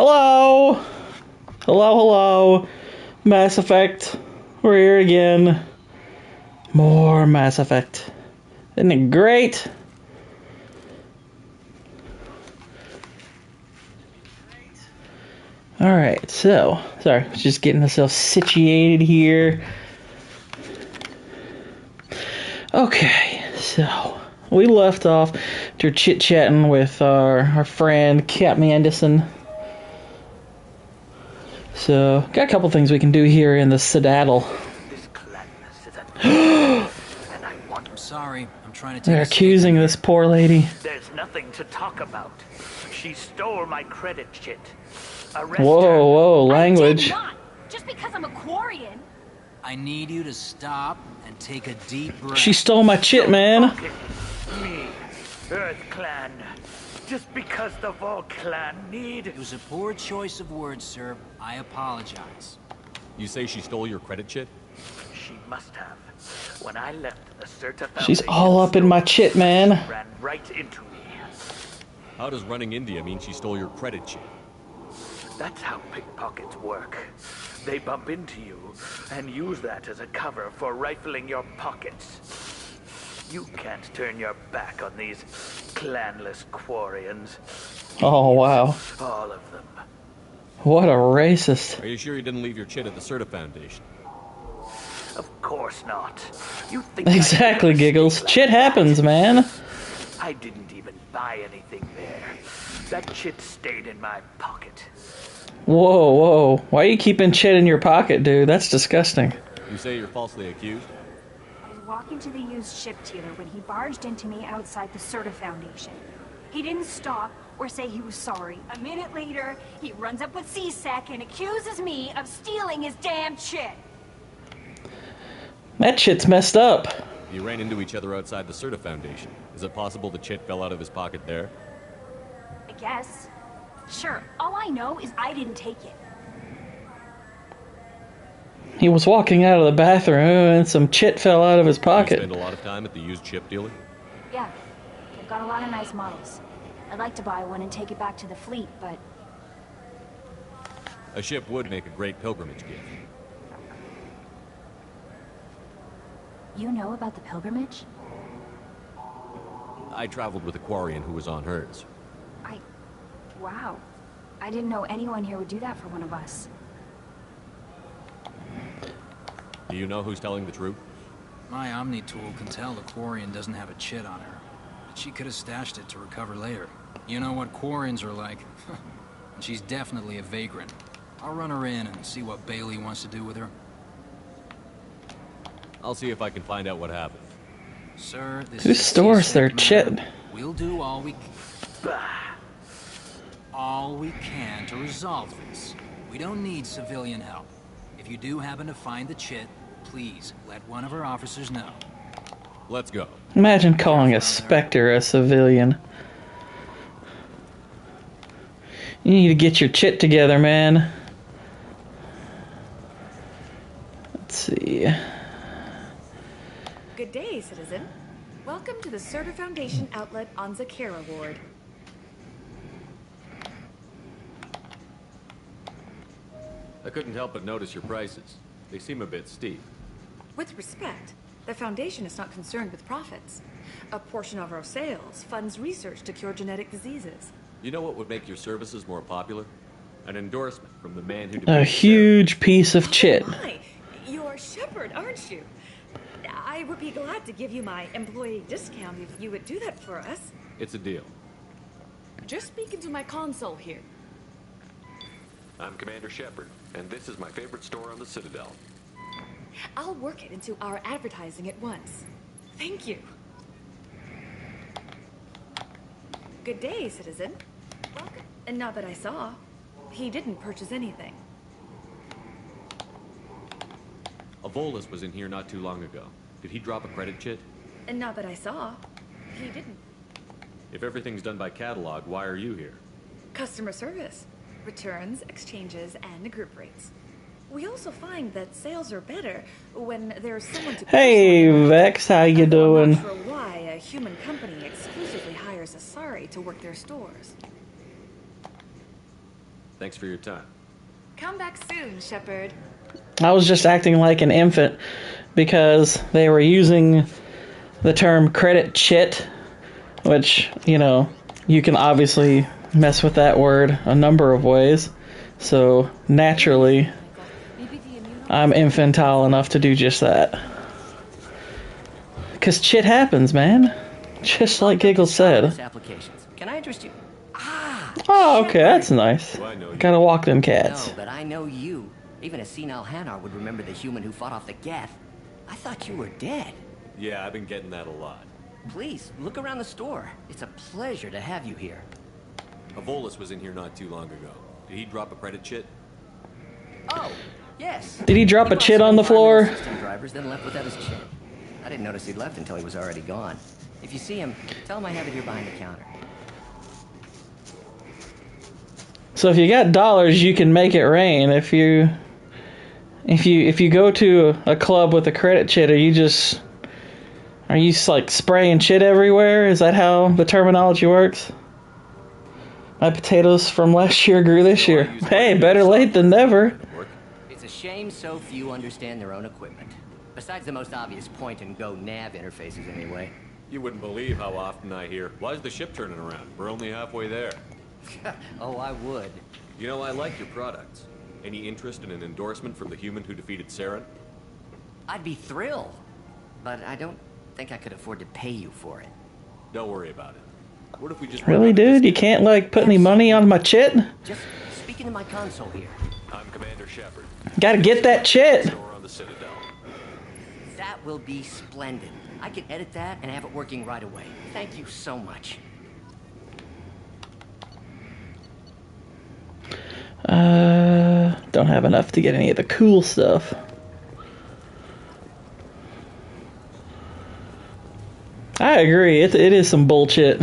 Hello! Hello. Mass Effect. We're here again. More Mass Effect. Isn't it great? Alright, so, sorry, just getting myself situated here. Okay, so, we left off after chit-chatting with our friend, Captain Anderson. So, got a couple things we can do here in the Citadel. I'm sorry, I'm trying to take They're accusing this poor lady. There's nothing to talk about. She stole my credit chit. Arrest her. Whoa, language. I did not. Just because I'm a Quarian. I need you to stop and take a deep breath. She stole my chit, man. Me, Earth Clan. Just because the Vol Clan need... It was a poor choice of words, sir. I apologize. You say she stole your credit chit? She must have. When I left the Certa Foundation, She's all up in my chit, man. Ran right into me. How does running India mean she stole your credit chit? That's how pickpockets work. They bump into you and use that as a cover for rifling your pockets. You can't turn your back on these clanless Quarians. Oh, wow. All of them. What a racist. Are you sure you didn't leave your chit at the Certa Foundation? Of course not. You think Exactly, Giggles. Chit happens, man. I didn't even buy anything there. That chit stayed in my pocket. Whoa. Why are you keeping chit in your pocket, dude? That's disgusting. You say you're falsely accused? I was walking to the used ship dealer when he barged into me outside the Certa Foundation. He didn't stop or say he was sorry. A minute later, he runs up with C-Sec and accuses me of stealing his damn chit. That chit's messed up. You ran into each other outside the Certa Foundation. Is it possible the chit fell out of his pocket there? I guess. Sure, all I know is I didn't take it. He was walking out of the bathroom and some chit fell out of his You pocket. spend a lot of time at the used chip dealer? Yeah, they've got a lot of nice models. I'd like to buy one and take it back to the fleet, but... A ship would make a great pilgrimage gift. You know about the pilgrimage? I traveled with a Quarian who was on hers. Wow. I didn't know anyone here would do that for one of us. Do you know who's telling the truth? My Omni tool can tell the Quarian doesn't have a chit on her. But she could have stashed it to recover later. You know what Quarians are like. And she's definitely a vagrant. I'll run her in and see what Bailey wants to do with her. I'll see if I can find out what happened. Sir, this Who is stores their C-Sec matter. chit? We'll do all we can to resolve this. We don't need civilian help. If you do happen to find the chit, please let one of our officers know. Let's go. Imagine calling a Spectre a civilian. You need to get your chit together, man. Let's see. Good day, citizen. Welcome to the Certa Foundation outlet on Zakera Ward. I couldn't help but notice your prices. They seem a bit steep. With respect, the Foundation is not concerned with profits. A portion of our sales funds research to cure genetic diseases. You know what would make your services more popular? An endorsement from the man who... A huge piece of chit. Oh my! You're Shepard, aren't you? I would be glad to give you my employee discount if you would do that for us. It's a deal. Just speak into my console here. I'm Commander Shepard, and this is my favorite store on the Citadel. I'll work it into our advertising at once. Thank you. Good day, citizen. Welcome. And not that I saw. He didn't purchase anything. A Volus was in here not too long ago. Did he drop a credit chit? And not that I saw. He didn't. If everything's done by catalog, why are you here? Customer service. Returns, exchanges, and group rates. We also find that sales are better when there's someone to... Hey, Vex, how you doing? I'm not sure why a human company exclusively hires Asari to work their stores. Thanks for your time. Come back soon, Shepard. I was just acting like an infant because they were using the term credit chit, which, you know, you can obviously mess with that word a number of ways. So, naturally, I'm infantile enough to do just that. Because chit happens, man. Just like Giggle said. Applications. Can I interest you? Oh, okay, that's nice. Do I know you? Gotta walk them cats. No, but I know you. Even a senile Hanar would remember the human who fought off the Geth. I thought you were dead. Yeah, I've been getting that a lot. Please, look around the store. It's a pleasure to have you here. Avolis was in here not too long ago. Did he drop a credit chit? Oh, yes. Did he drop a brought chit some on the floor? environmental system drivers, then left without his chit. I didn't notice he'd left until he was already gone. If you see him, tell him I have it here behind the counter. So if you got dollars, you can make it rain. If you go to a club with a credit chit, are you like spraying chit everywhere? Is that how the terminology works? My potatoes from last year grew this year. Hey, better late than never. It's a shame so few understand their own equipment. Besides the most obvious point-and-go nav interfaces, anyway. You wouldn't believe how often I hear, "Why is the ship turning around? We're only halfway there." Oh, I would. You know, I like your products. Any interest in an endorsement from the human who defeated Saren? I'd be thrilled. But I don't think I could afford to pay you for it. Don't worry about it. What if we just... Really, dude? You can't, like, put any money on my chit? Just speak into my console here. I'm Commander Shepard. Gotta get that chit. Store on the Citadel. That will be splendid. I can edit that and have it working right away. Thank you so much. Don't have enough to get any of the cool stuff. I agree, it is some bullshit.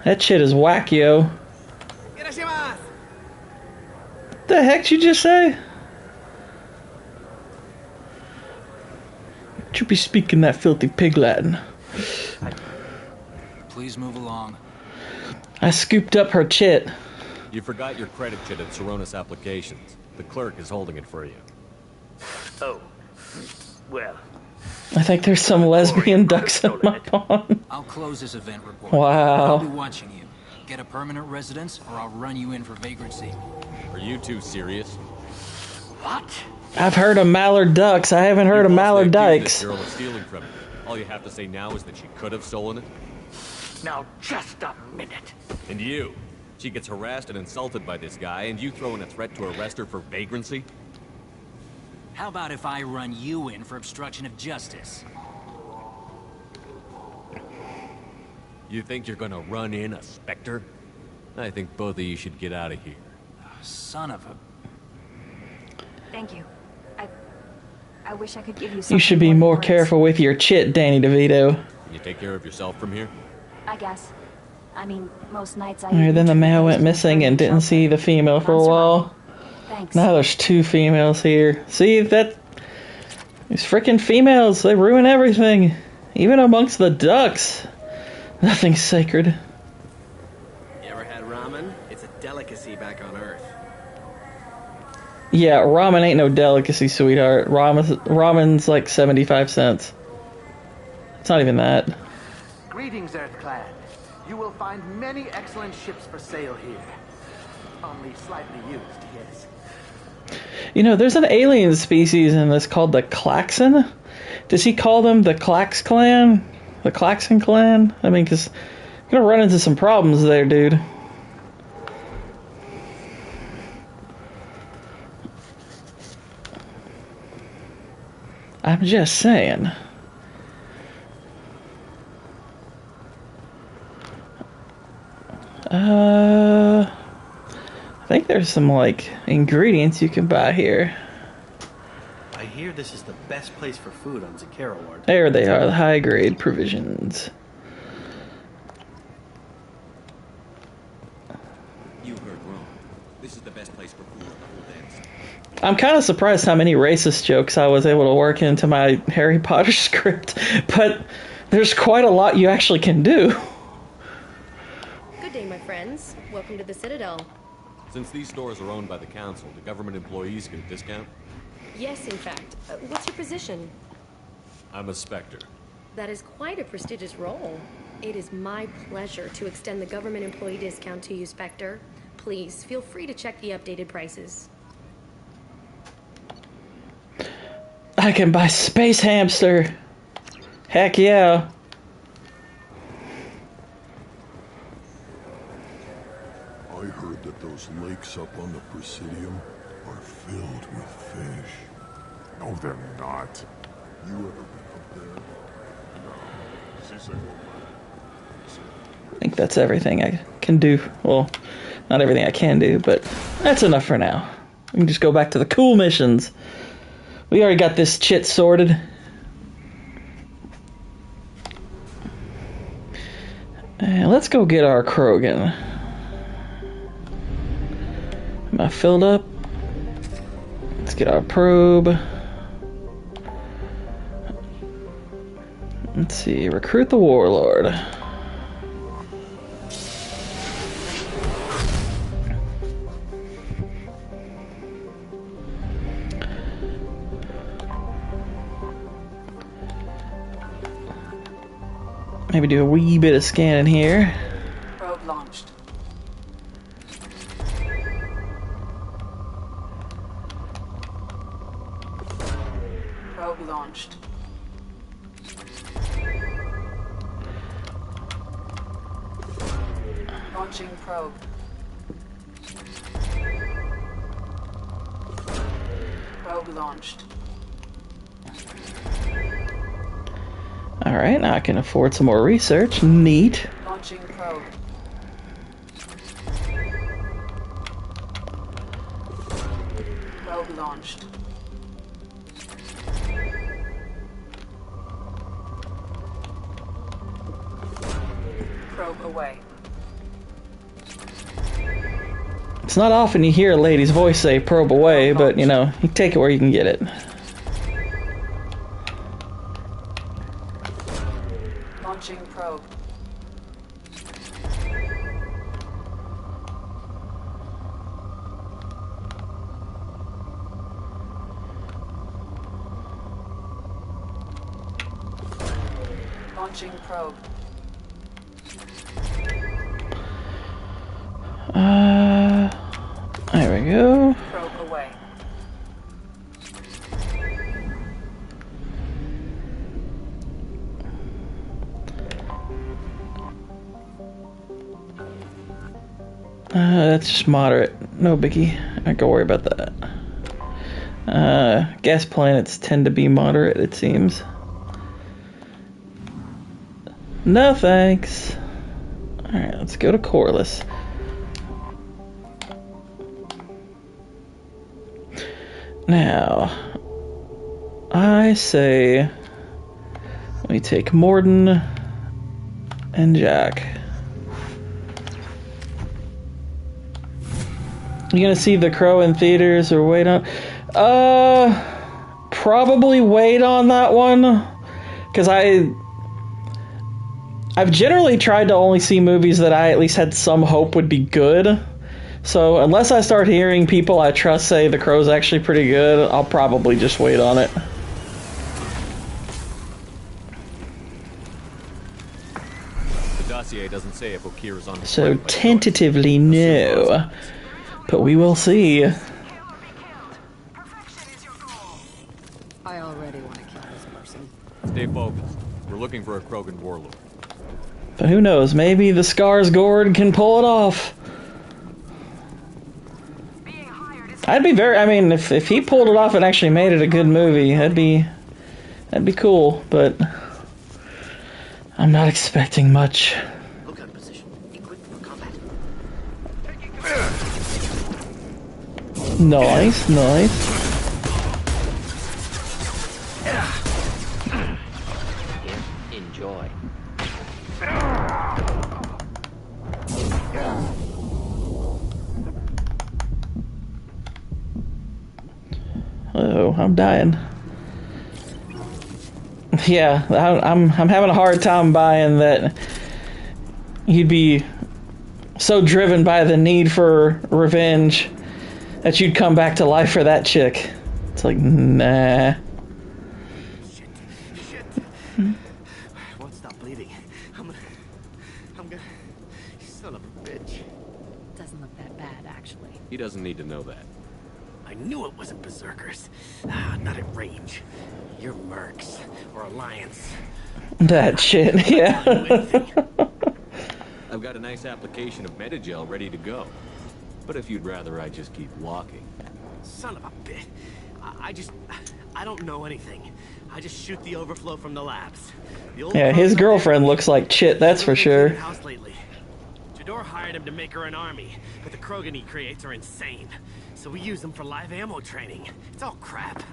That shit is whack, yo. The heck did you just say? You be speaking that filthy pig Latin. Please move along. I scooped up her chit. You forgot your credit chit at Saronis Applications. The clerk is holding it for you. Oh. Well, I think there's some lesbian ducks in my pond. I'll close this event report. Wow. I'll be watching you. Get a permanent residence, or I'll run you in for vagrancy. Are you two serious? what? I've heard of Mallard ducks. I haven't heard of Mallard dykes. Girl of stealing from you. All you have to say now is that she could have stolen it. Now, just a minute. And you. She gets harassed and insulted by this guy, and you throw in a threat to arrest her for vagrancy? How about if I run you in for obstruction of justice? You think you're gonna run in a Spectre? I think both of you should get out of here. Son of a... Thank you. I wish I could give you something. You should be than more words. careful with your chit, Danny DeVito. Can you take care of yourself from here? I guess. I mean, most nights I... Alright, then the male went missing and didn't see the female for a while. Thanks. Now there's two females here. See, that... These freaking females, they ruin everything. Even amongst the ducks. Nothing's sacred. You ever had ramen? It's a delicacy back on Earth. Yeah, ramen ain't no delicacy, sweetheart. Ramen's like 75 cents. It's not even that. Greetings, Earth-clad. You will find many excellent ships for sale here. Only slightly used, yes. You know, there's an alien species in this called the Klaxon. Does he call them the Klax Clan? The Klaxon Clan? I mean, because you're gonna run into some problems there, dude. I'm just saying. I think there's some, like, ingredients you can buy here. I hear this is the best place for food on Zakara Ward. There they are, the high-grade provisions. You heard wrong. This is the best place for food on the whole dance. I'm kind of surprised how many racist jokes I was able to work into my Harry Potter script, but there's quite a lot you actually can do. Good day, my friends. Welcome to the Citadel. Since these stores are owned by the council, do government employees get a discount? Yes, in fact. What's your position? I'm a Spectre. That is quite a prestigious role. It is my pleasure to extend the government employee discount to you, Spectre. Please, feel free to check the updated prices. I can buy Space Hamster. Heck yeah. I heard that those lakes up on the Presidium are filled with fish. No, they're not. You ever been up there? I think that's everything I can do. Well, not everything I can do, but that's enough for now. We can just go back to the cool missions. We already got this shit sorted. Let's go get our Krogan. Am I filled up? Let's get our probe. Let's see, recruit the warlord. Maybe do a wee bit of scanning here. Probe launched. Probe launched. Launching probe. Probe launched. Alright, now I can afford some more research. Neat. Launching probe. Probe launched. Probe away. It's not often you hear a lady's voice say probe away, but you know, you take it where you can get it. Launching probe. Launching probe. There we go. Probe away. That's just moderate. No biggie. I can worry about that. Gas planets tend to be moderate, it seems. No thanks. Alright, let's go to Corliss. Now, I say we take Morden and Jack. You gonna see The Crow in theaters or wait on? Probably wait on that one, because I've generally tried to only see movies that I at least had some hope would be good. So unless I start hearing people I trust say The Crow's actually pretty good, I'll probably just wait on it. The dossier doesn't say if Okir is on his So way, but tentatively no, but we will see. I already want to kill this person. stay focused. We're looking for a Krogan warlord. But who knows, maybe the Skarsgård can pull it off. I'd be very, I mean, if he pulled it off and actually made it a good movie, that'd be cool, but I'm not expecting much. Lookout position. Equipped for combat. Nice, nice. Here, enjoy. Oh, I'm dying. Yeah, I'm having a hard time buying that he'd be so driven by the need for revenge that you'd come back to life for that chick. It's like, nah. Shit. Won't stop bleeding. I'm gonna... Son of a bitch. Doesn't look that bad, actually. He doesn't need to know that. I knew it wasn't berserkers. Not at range. You're mercs. Or Alliance. That shit, yeah. I've got a nice application of Metagel ready to go. But if you'd rather I just keep walking. Son of a bitch. I don't know anything. I just shoot the overflow from the labs. Yeah, his girlfriend looks like shit, that's for sure. Jador hired him to make her an army, but the Krogan he creates are insane. So we use them for live ammo training. It's all crap.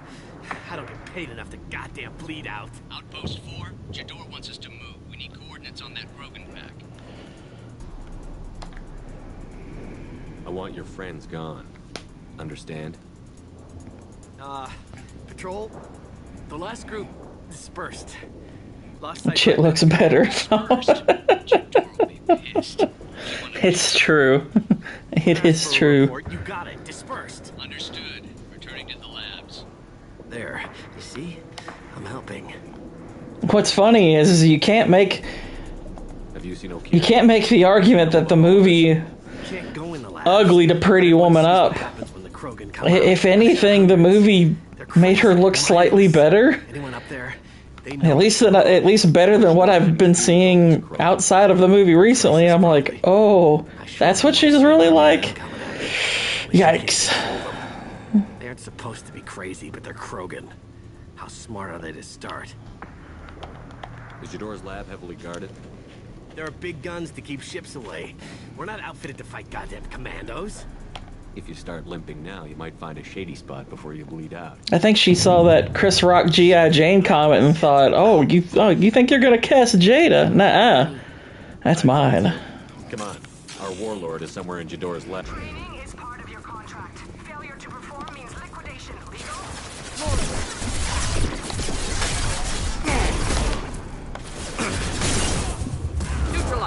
I don't get paid enough to goddamn bleed out. Outpost 4, Jador wants us to move. We need coordinates on that Krogan pack. I want your friends gone. Understand? Patrol? The last group dispersed. Lost sight. Shit looks better. It's true. It is true. You got it. Dispersed. Understood. Returning to the labs. There. You see? I'm helping. What's funny is you can't make the argument that the movie ugly to pretty woman up. If anything, the movie made her look slightly better. At least better than what I've been seeing outside of the movie recently. I'm like, oh, that's what she's really like? Yikes. They aren't supposed to be crazy, but they're Krogan. How smart are they to start? Is Jador's lab heavily guarded? There are big guns to keep ships away. We're not outfitted to fight goddamn commandos. If you start limping now, you might find a shady spot before you bleed out. I think she saw that Chris Rock G.I. Jane comment and thought, oh, you think you're gonna cast Jada? Nuh-uh. That's mine. Come on. Our warlord is somewhere in Jador's lab. Training is part of your contract. Failure to perform means liquidation. Legal?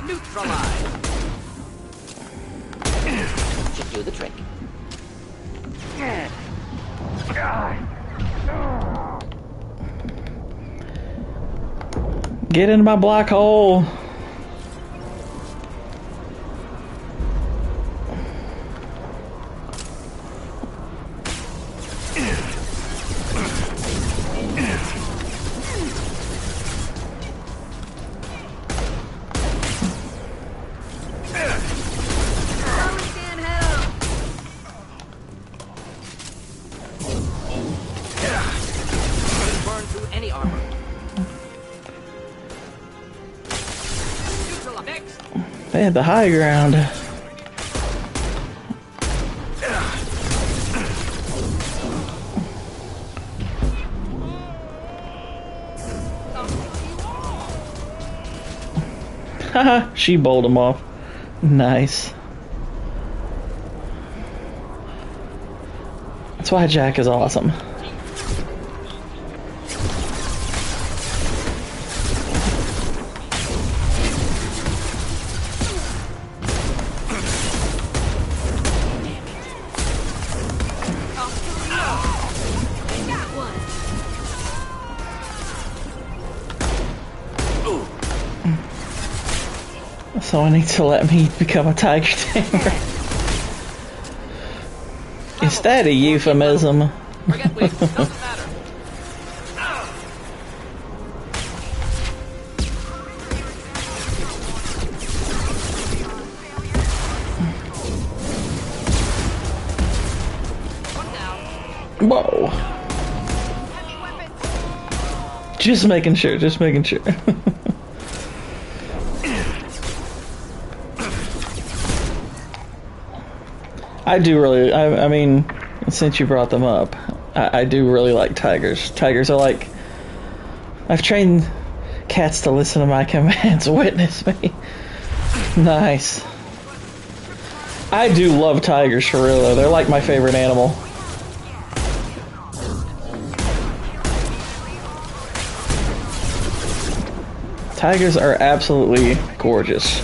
Neutralize. Should do the trick. Get in my black hole. They had the high ground. Haha, she bowled him off. Nice. That's why Jack is awesome. Someone needs to let me become a tiger tamer. Is that a euphemism? Whoa. Just making sure, just making sure. I do really, I mean, since you brought them up, I do really like tigers. Tigers are like, I've trained cats to listen to my commands. Witness me. Nice. I do love tigers for real though. They're like my favorite animal. Tigers are absolutely gorgeous.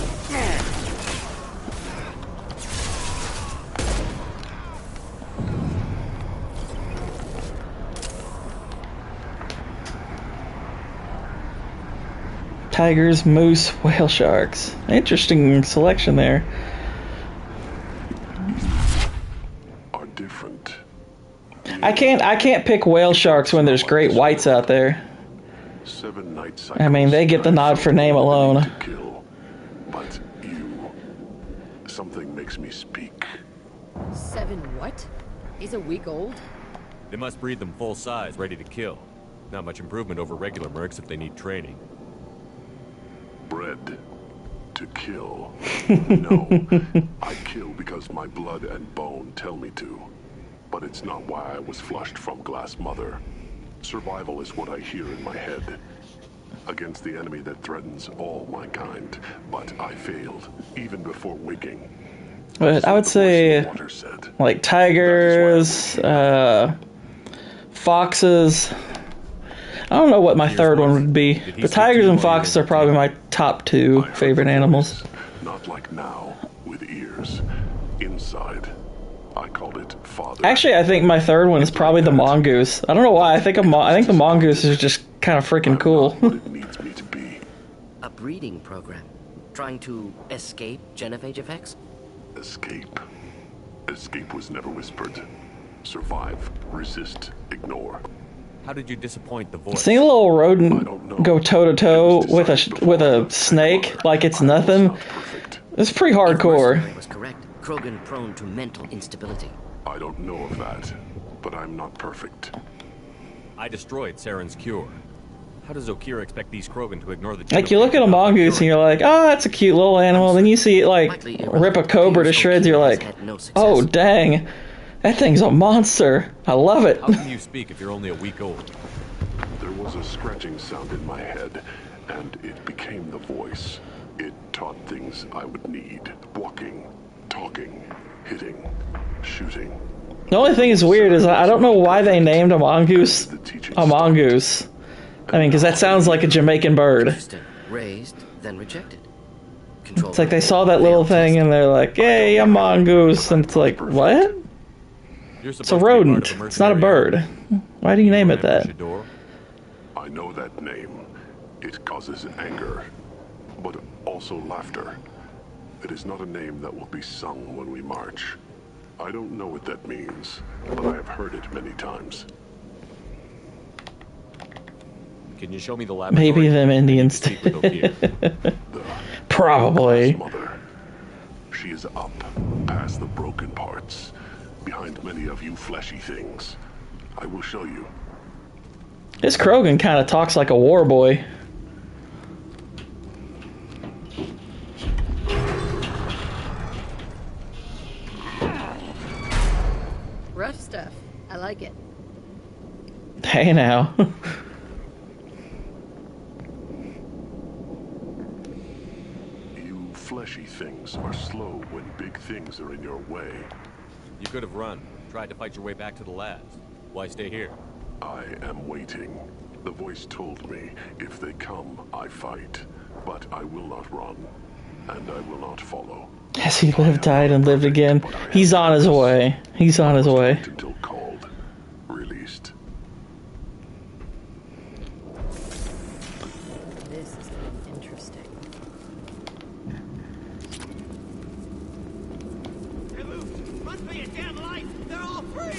Tigers, moose, whale sharks. Interesting selection there. Are different. I can't pick whale sharks when there's great whites out there. 7 nights. I mean, they get the nod for name alone. But you, something makes me speak. 7 what? He's a week old? They must breed them full size, ready to kill. Not much improvement over regular mercs if they need training. Bred to kill. No, I kill because my blood and bone tell me to. But it's not why I was flushed from Glass Mother. Survival is what I hear in my head. Against the enemy that threatens all my kind. But I failed, even before waking. But I would say, like, tigers, foxes. I don't know what my third one would be. But tigers and foxes are probably my top 2 favorite animals. Not like now, with ears. Inside. I called it father. Actually, I think my third one is probably the mongoose. I don't know why. I think the mongoose is just kind of freaking cool. A breeding program. Trying to escape genophage effects? Escape. Escape was never whispered. Survive, resist, ignore. How did you disappoint the voice? Seeing a little rodent go toe to toe with a snake like it's nothing, it's pretty hardcore. It was correct. Krogan prone to mental instability. I don't know of that, but I'm not perfect. I destroyed Saren's cure. How does Okira expect these Krogan to ignore the... Like, you look at a mongoose and you're like, oh, that's a cute little animal. Then you see it, like, rip a cobra to shreds, you're like, oh, dang. That thing's a monster. I love it. How can you speak if you're only a week old? There was a scratching sound in my head, and it became the voice. It taught things I would need. Walking, talking, hitting, shooting. The only thing that's weird is I don't know why they named a mongoose a mongoose. I mean, because that sounds like a Jamaican bird. Raised, then rejected. It's like they saw that little thing and they're like, yay, a mongoose. And it's like, what? It's a rodent. It's not a bird. Why do you name it that? I know that name. It causes anger, but also laughter. It is not a name that will be sung when we march. I don't know what that means, but I have heard it many times. Can you show me the laboratory? Maybe them Indians Probably. Mother. She is up, past the broken parts, behind many of you fleshy things. I will show you. This Krogan kind of talks like a war boy. Rough stuff. I like it. Hey now. You fleshy things are slow when big things are in your way. You could have run, tried to fight your way back to the labs. Why stay here? I am waiting. The voice told me, if they come, I fight. But I will not run, and I will not follow. Has he lived, died, and lived again? He's on his way. He's on his way. Until called, released. This is interesting. They moved! Must be a damn light! They're all free!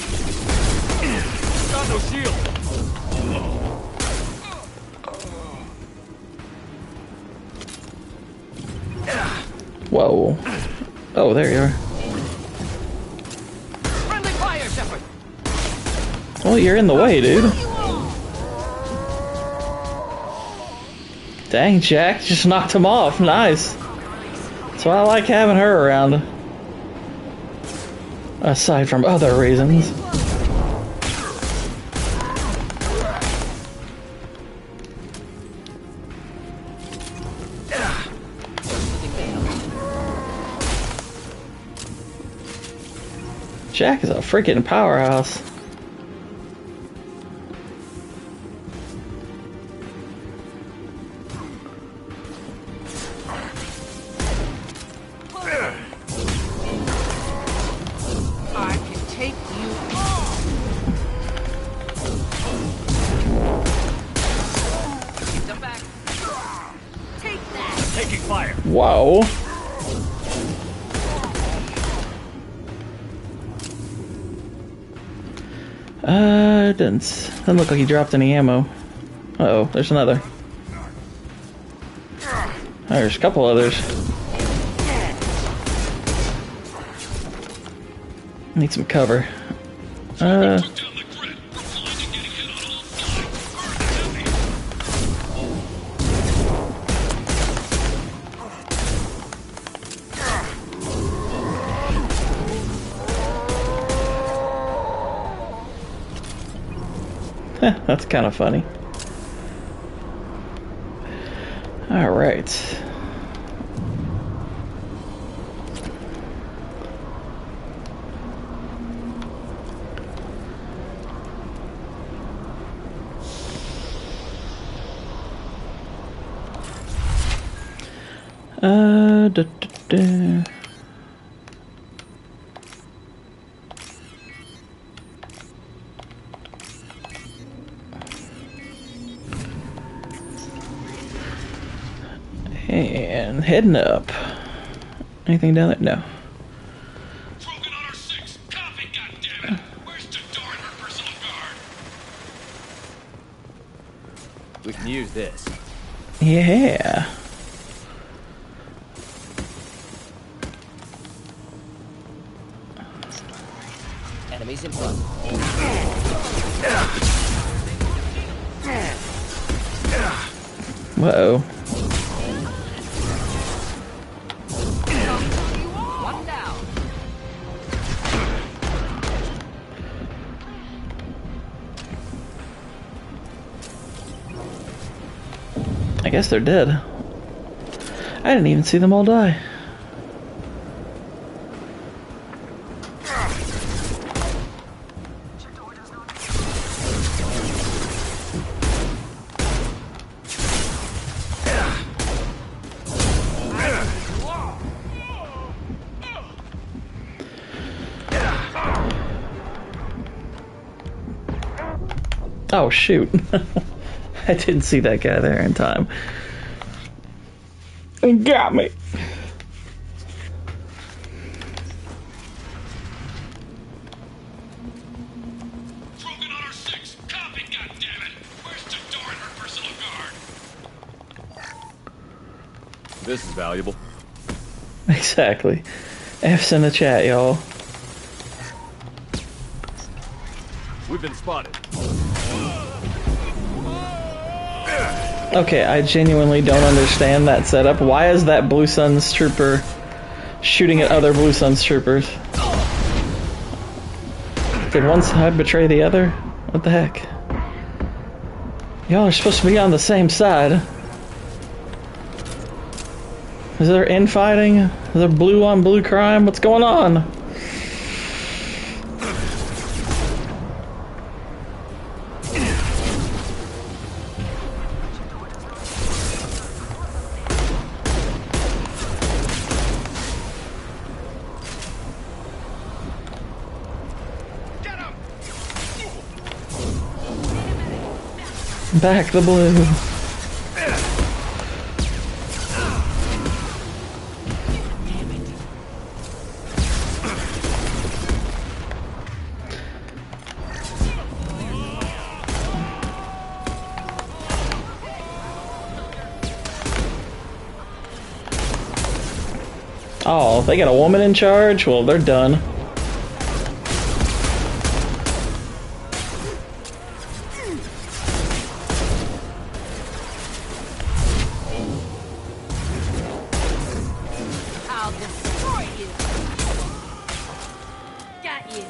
Got no shield! Whoa. Oh, there you are. Friendly fire, Shepard! Well, you're in the way, dude. Dang, Jack just knocked him off. Nice. That's why I like having her around. Aside from other reasons. Jack is a freaking powerhouse. I can take you on! Keep them back. Whoa. Doesn't look like he dropped any ammo. Uh-oh, there's another. There's a couple others. Need some cover. That's kind of funny. All right. Da, da, da. And heading up. Anything down there? No. We can use this. Yeah. Enemies in front. Whoa. One down. I guess they're dead. I didn't even see them all die. Oh shoot. I didn't see that guy there in time. It got me. Broken on our 6. Copy, goddammit. Where's Tador and her personal guard? This is valuable. Exactly. F's in the chat, y'all. We've been spotted. Okay, I genuinely don't understand that setup. Why is that Blue Suns trooper shooting at other Blue Suns troopers? Did one side betray the other? What the heck? Y'all are supposed to be on the same side. Is there infighting? Is there blue on blue crime? What's going on? Back the blue. Oh, they got a woman in charge? Well, they're done. I'll destroy you. Got you.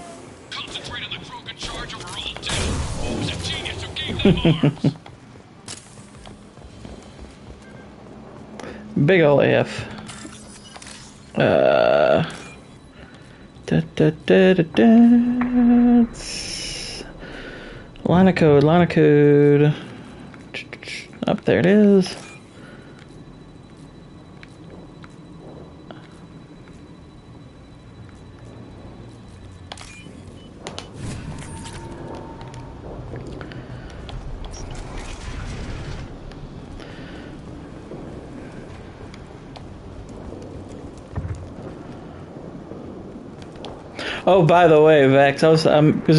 Concentrate on the Krogan charge or we're all dead. It was a genius who gave them arms. Big ol' F. Line of code, line of code. Up there it is. Oh, by the way, Vex, I was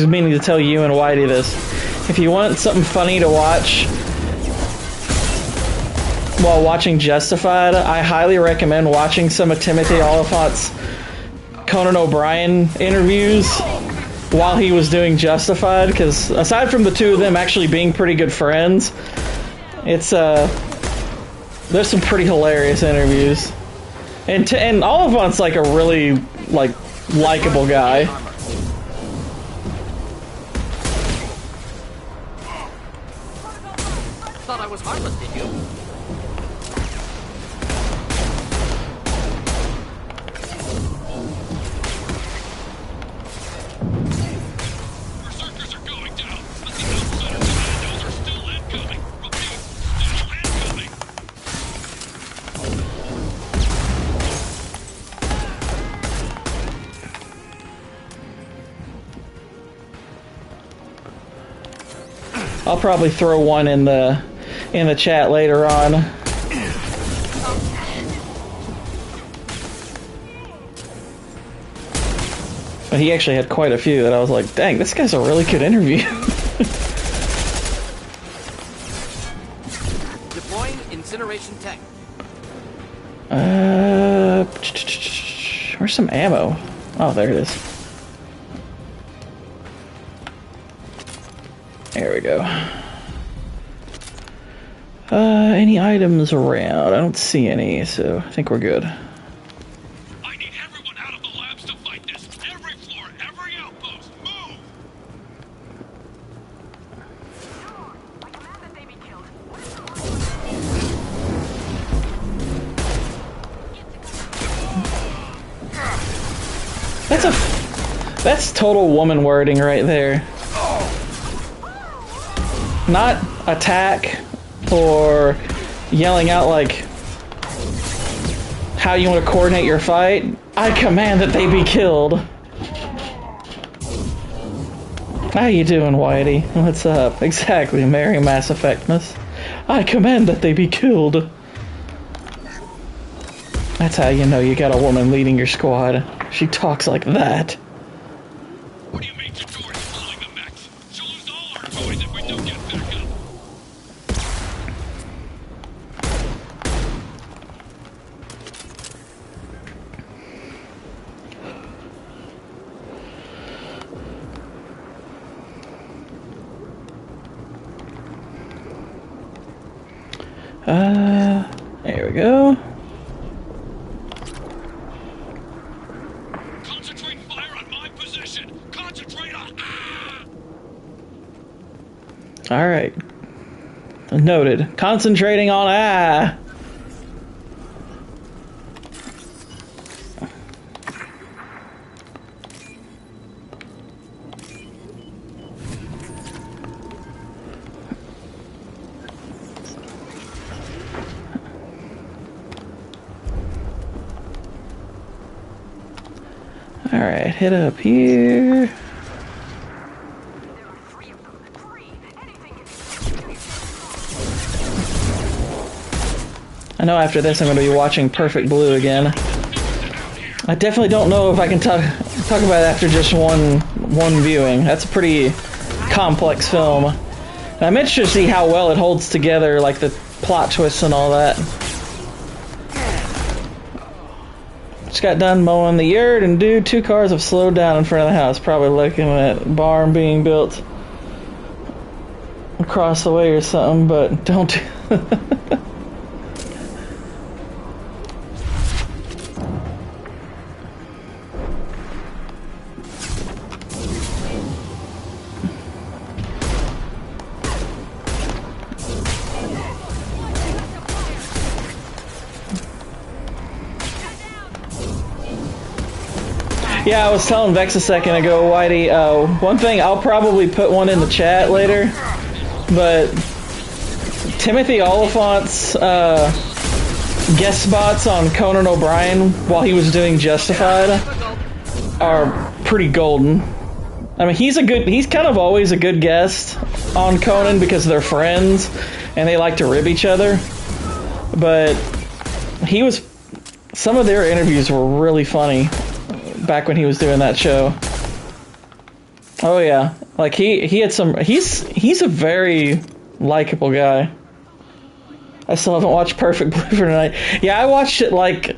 meaning to tell you and Whitey this. If you want something funny to watch while watching Justified, I highly recommend watching some of Timothy Oliphant's Conan O'Brien interviews while he was doing Justified, because aside from the two of them actually being pretty good friends, it's there's some pretty hilarious interviews. And Oliphant's like a really likable guy. Thought I was harmless, did you? Berserkers are going down, but the outsider commandos are still incoming. Repeat, still incoming. I'll probably throw one in the chat later on. But he actually had quite a few that I was like, dang, this guy's a really good interview. Deploying incineration tank. Where's some ammo? Oh, there it is. There we go. Any items around? I don't see any, so I think we're good. I need everyone out of the labs to fight this. Every floor, every outpost, move! That's total woman wording right there. Not attack or yelling out like how you want to coordinate your fight. I command that they be killed. How you doing, Whitey? What's up? Exactly, Merry Mass Effectmas. I command that they be killed. That's how you know you got a woman leading your squad. She talks like that. What do you mean Chidori's pulling the mechs? She'll lose all our toys if we don't get back up. There we go. Concentrate fire on my position. Concentrate on. All right. Noted. Concentrating on All right, hit up here. I know after this I'm going to be watching Perfect Blue again. I definitely don't know if I can talk about it after just one viewing. That's a pretty complex film. And I'm interested to see how well it holds together, like the plot twists and all that. Just got done mowing the yard, and dude, 2 cars have slowed down in front of the house, probably looking at a barn being built across the way or something, but don't. Yeah, I was telling Vex a second ago, Whitey, one thing, I'll probably put one in the chat later, but Timothy Oliphant's guest spots on Conan O'Brien while he was doing Justified are pretty golden. I mean, he's kind of always a good guest on Conan because they're friends and they like to rib each other, but some of their interviews were really funny back when he was doing that show. Oh yeah, like he had some. He's a very likable guy. I still haven't watched Perfect Blue for tonight. Yeah, I watched it like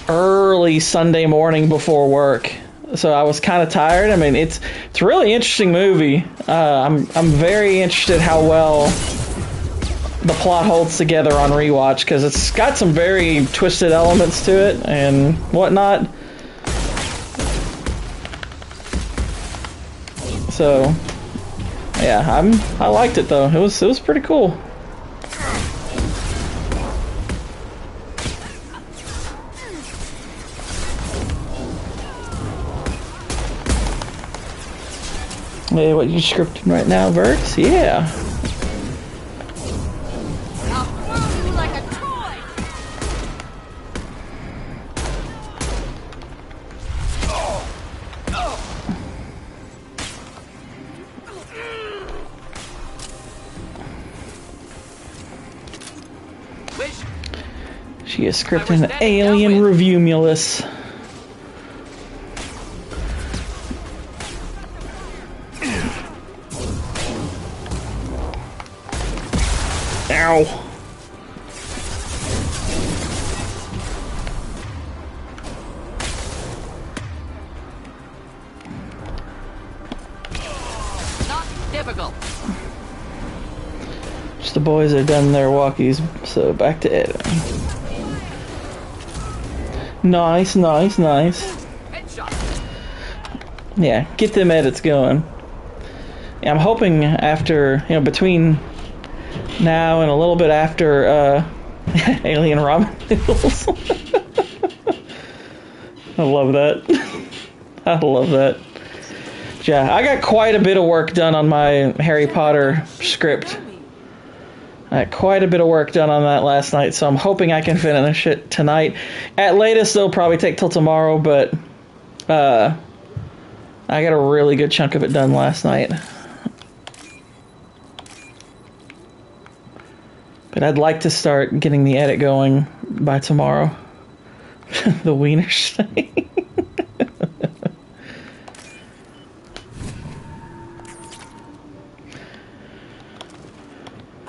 early Sunday morning before work, so I was kind of tired. I mean, it's a really interesting movie. I'm very interested how well the plot holds together on rewatch, because it's got some very twisted elements to it and whatnot. So yeah, I liked it though. It was pretty cool. Hey, what you scripting right now, Verts? Yeah. I'll throw you like a toy. She is scripting an alien review-mulus. Ow. Not difficult. Just the boys are done their walkies, so back to editing. Nice, nice, nice. Yeah, get them edits going. Yeah, I'm hoping after, between now and a little bit after Alien Ramen Noodles. I love that. I love that. Yeah, I got quite a bit of work done on my Harry Potter script. I got quite a bit of work done on that last night, so I'm hoping I can finish it tonight. At latest, it'll probably take till tomorrow, but I got a really good chunk of it done last night. But I'd like to start getting the edit going by tomorrow. The wiener steak.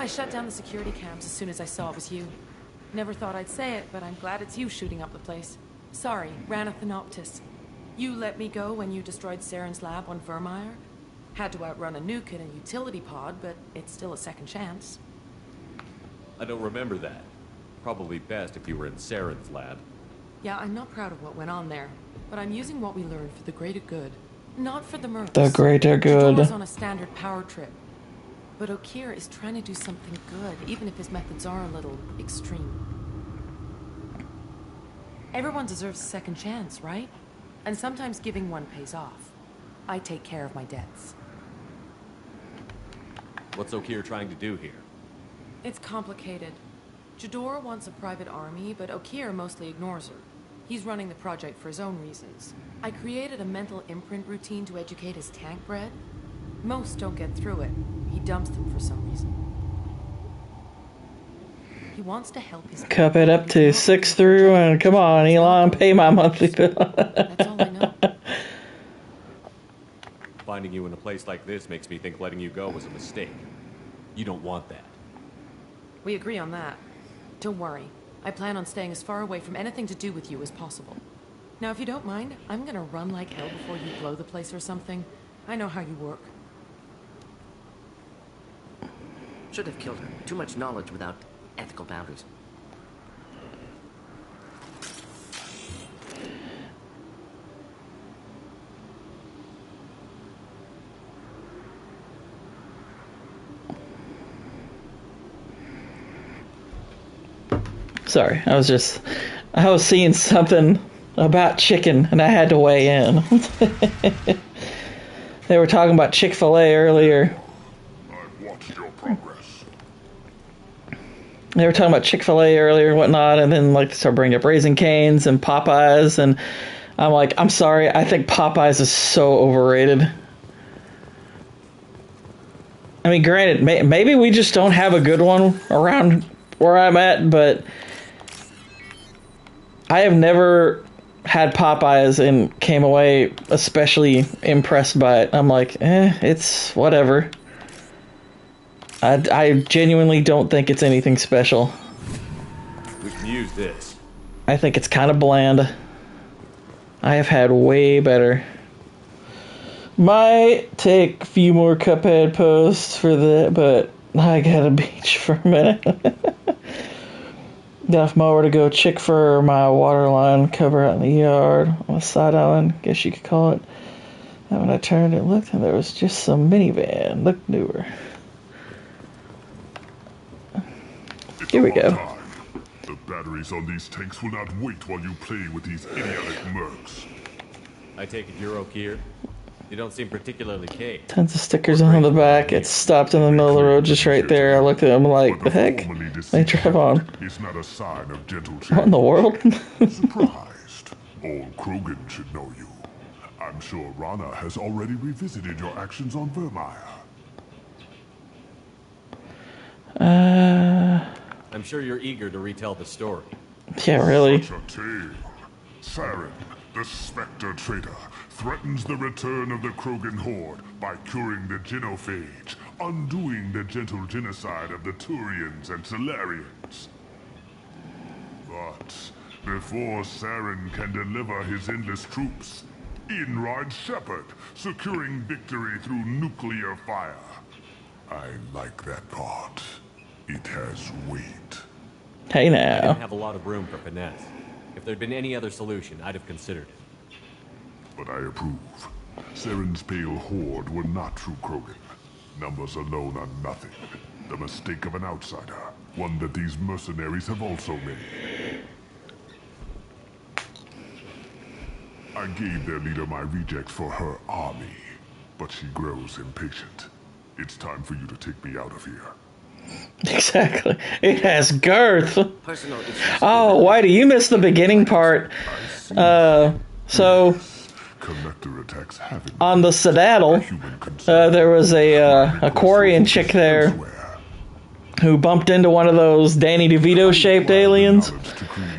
I shut down the security cams as soon as I saw it was you. Never thought I'd say it, but I'm glad it's you shooting up the place. Sorry, ran a Thanoptis. You let me go when you destroyed Saren's lab on Vermeer. Had to outrun a nuke in a utility pod, but it's still a second chance. I don't remember that. Probably best if you were in Saren's lab. Yeah, I'm not proud of what went on there, but I'm using what we learned for the greater good. Not for the mercs. The greater good. Jador's on a standard power trip. But Okeer is trying to do something good, even if his methods are a little extreme. Everyone deserves a second chance, right? And sometimes giving one pays off. I take care of my debts. What's Okeer trying to do here? It's complicated. Jador wants a private army, but Okeer mostly ignores her. He's running the project for his own reasons. I created a mental imprint routine to educate his tank bred. Most don't get through it. He dumps them for some reason. He wants to help his... Cup it up to 6 through, and come on, Elon, pay my monthly bill. That's all I know. Finding you in a place like this makes me think letting you go was a mistake. You don't want that. We agree on that. Don't worry. I plan on staying as far away from anything to do with you as possible. Now, if you don't mind, I'm gonna run like hell before you blow the place or something. I know how you work. Should have killed her. Too much knowledge without ethical boundaries. Sorry, I was seeing something about chicken and I had to weigh in. They were talking about Chick-fil-A earlier. I've watched your progress. They were talking about Chick-fil-A earlier and whatnot, and then like they started bringing up Raising Cane's and Popeyes, and I'm like, I'm sorry, I think Popeyes is so overrated. I mean, granted, maybe we just don't have a good one around where I'm at, but I have never had Popeyes and came away especially impressed by it. I'm like, it's whatever. I genuinely don't think it's anything special. We can use this. I think it's kind of bland. I have had way better. Might take a few more Cuphead posts for that, but I gotta beach for a minute. Got mower to go check for my water line cover out in the yard on the side island, guess you could call it. And when I turned and looked, and there was just some minivan, looked newer. Here we go. The batteries on these tanks will not wait while you play with these idiotic mercs. I take it you're okay here? You don't seem particularly caged. Tons of stickers on the back. It's stopped in the middle of the road just right there. I looked at them like, the heck? They drive on. It's not a sign of gentle change. What in the world? Surprised. Old Krogan should know you. I'm sure Rana has already revisited your actions on Vermeer. I'm sure you're eager to retell the story. Yeah, really. Such a tale. Saren, the Spectre traitor, threatens the return of the Krogan horde by curing the genophage, undoing the gentle genocide of the Turians and Solarians. But before Saren can deliver his endless troops, in rides Shepard, securing victory through nuclear fire. I like that part. It has weight. Hey I now. didn't have a lot of room for finesse. If there'd been any other solution, I'd have considered it. But I approve. Saren's pale horde were not true Krogan. Numbers alone are nothing. The mistake of an outsider. One that these mercenaries have also made. I gave their leader my rejects for her army. But she grows impatient. It's time for you to take me out of here. Exactly. It has girth. Personal issues. Oh, Whitey, you missed the beginning part. So Collector attacks haven't on the Citadel, there was a Quarian chick there who bumped into one of those Danny DeVito shaped aliens,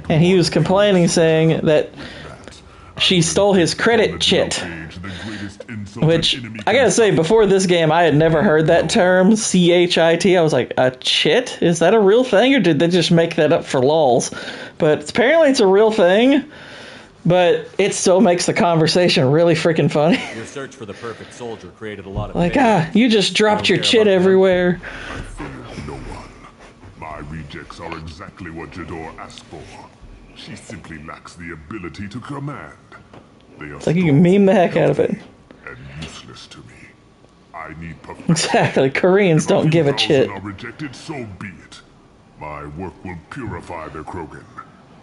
and he was complaining, saying that she stole his credit chit. Which, I gotta say, before this game, I had never heard that term, C-H-I-T. I was like, a chit? Is that a real thing, or did they just make that up for lols? But apparently it's a real thing, but it still makes the conversation really freaking funny. Your search for the perfect soldier created a lot of Like, pain. you just dropped your chit everywhere. I failed no one. My rejects are exactly what Jador asked for. She simply lacks the ability to command. They are It's like you can meme the heck out of it. and useless to me. I need perfection. Exactly. Koreans don't give a shit. Are rejected, so be it. My work will purify the Krogan.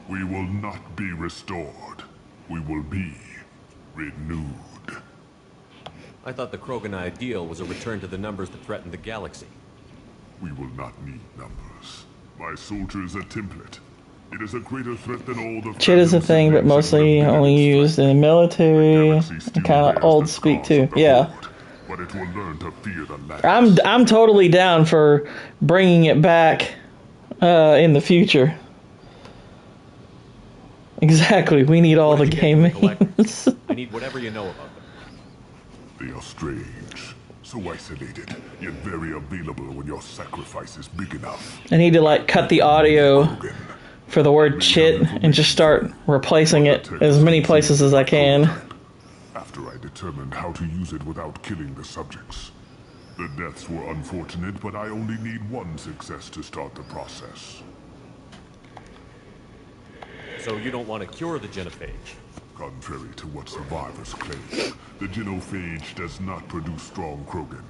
We will not be restored. We will be renewed. I thought the Krogan ideal was a return to the numbers that threatened the galaxy. We will not need numbers. My soldier is a template. It is a greater threat than all the... Chit is a thing, but mostly only used in the military. And kind of old speak too. Yeah. But it will learn to fear the land. I'm totally down for bringing it back in the future. Exactly. We need all the game names. I need whatever you know about them. They are strange. So isolated, yet very available when your sacrifice is big enough. I need to like cut the audio for the word chit and just start replacing it as many places as I can. After I determined how to use it without killing the subjects. The deaths were unfortunate, but I only need one success to start the process. So you don't want to cure the genophage? Contrary to what survivors claim, the genophage does not produce strong Krogan.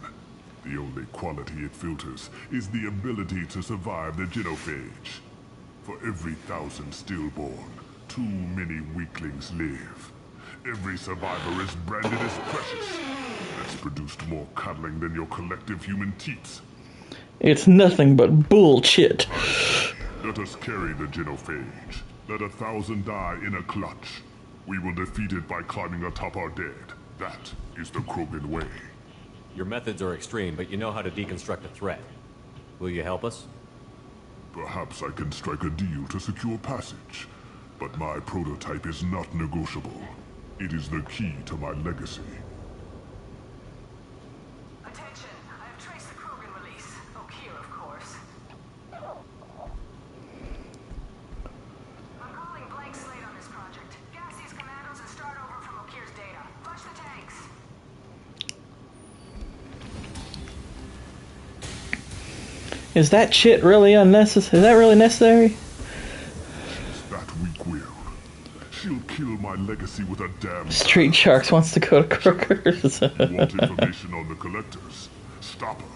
The only quality it filters is the ability to survive the genophage. For every 1,000 stillborn, too many weaklings live. Every survivor is branded as precious. That's produced more cuddling than your collective human teats. It's nothing but bullshit. Let us carry the genophage. Let 1,000 die in a clutch. We will defeat it by climbing atop our dead. That is the Krogan way. Your methods are extreme, but you know how to deconstruct a threat. Will you help us? Perhaps I can strike a deal to secure passage. But my prototype is not negotiable. It is the key to my legacy. Attention, I have traced the Krogan release. Okeer, of course. I'm calling blank slate on this project. Gas these commandos and start over from Okeer's data. Flush the tanks. Is that shit really unnecessary? Is that really necessary? That weak-willed. She'll kill my legacy with a damn... Street Sharks wants to go to Crookers. Want information on the collectors? Stop her.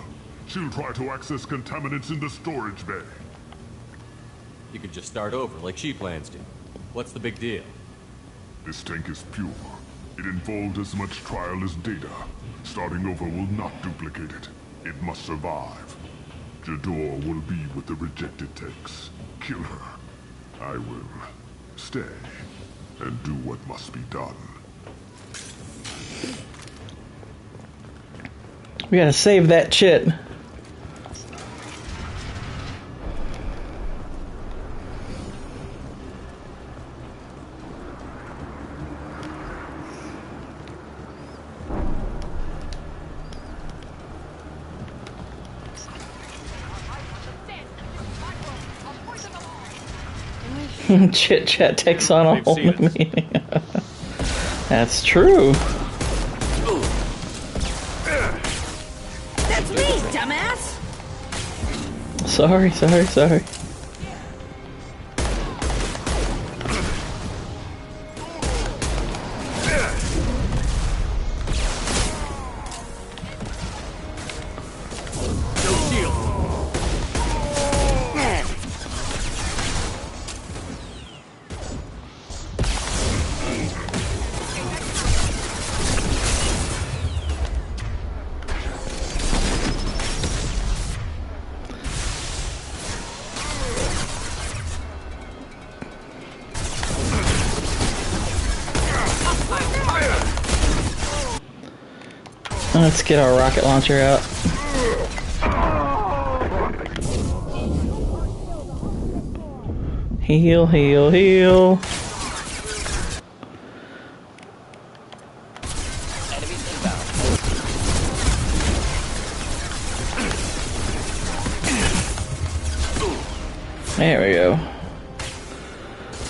She'll try to access contaminants in the storage bay. You could just start over, like she plans to. What's the big deal? This tank is pure. It involved as much trial as data. Starting over will not duplicate it. It must survive. Jador will be with the rejected tanks. Kill her. I will stay and do what must be done. We gotta save that shit. Chit chat takes on a whole new meaning. That's true. That's me, dumbass! Sorry. Let's get our rocket launcher out. Heal. There we go.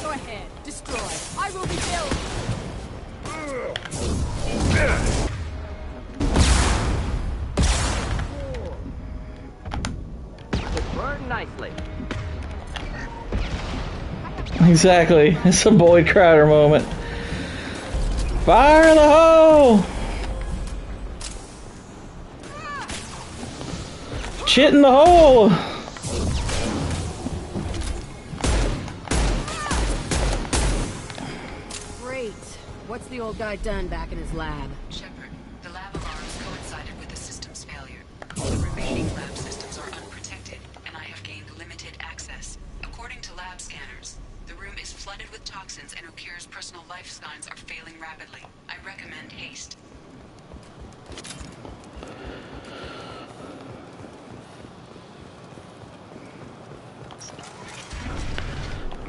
Go ahead, destroy. I will be killed. Burn nicely. Exactly. It's a Boyd Crowder moment. Fire in the hole! Shit in the hole! Great. What's the old guy done back in his lab? Shepard, the lab alarms coincided with the system's failure. The remaining lab systems are unprotected, and I have gained limited access. According to lab scanners, the room is flooded with toxins and Okeer's personal life signs are failing rapidly. I recommend haste.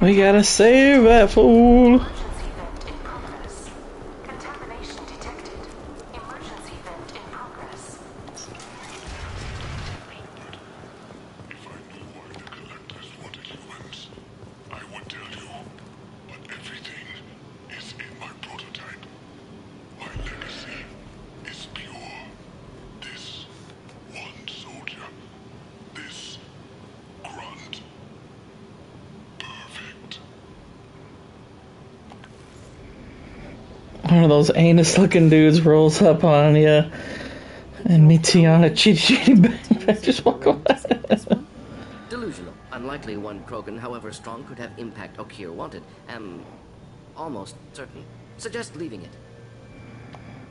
We gotta save that fool. Contamination detected. Emergency vent in progress. If I knew why the collectors wanted humans, I would tell you. But everything is in my prototype. My legacy is pure. This one soldier. This grunt. Perfect. One of those anus-looking dudes rolls up on you and meets you on a chitty bang. Just walk away. Delusional. Unlikely one Krogan, however strong, could have impact Okeer wanted. Am almost certain. Suggest leaving it.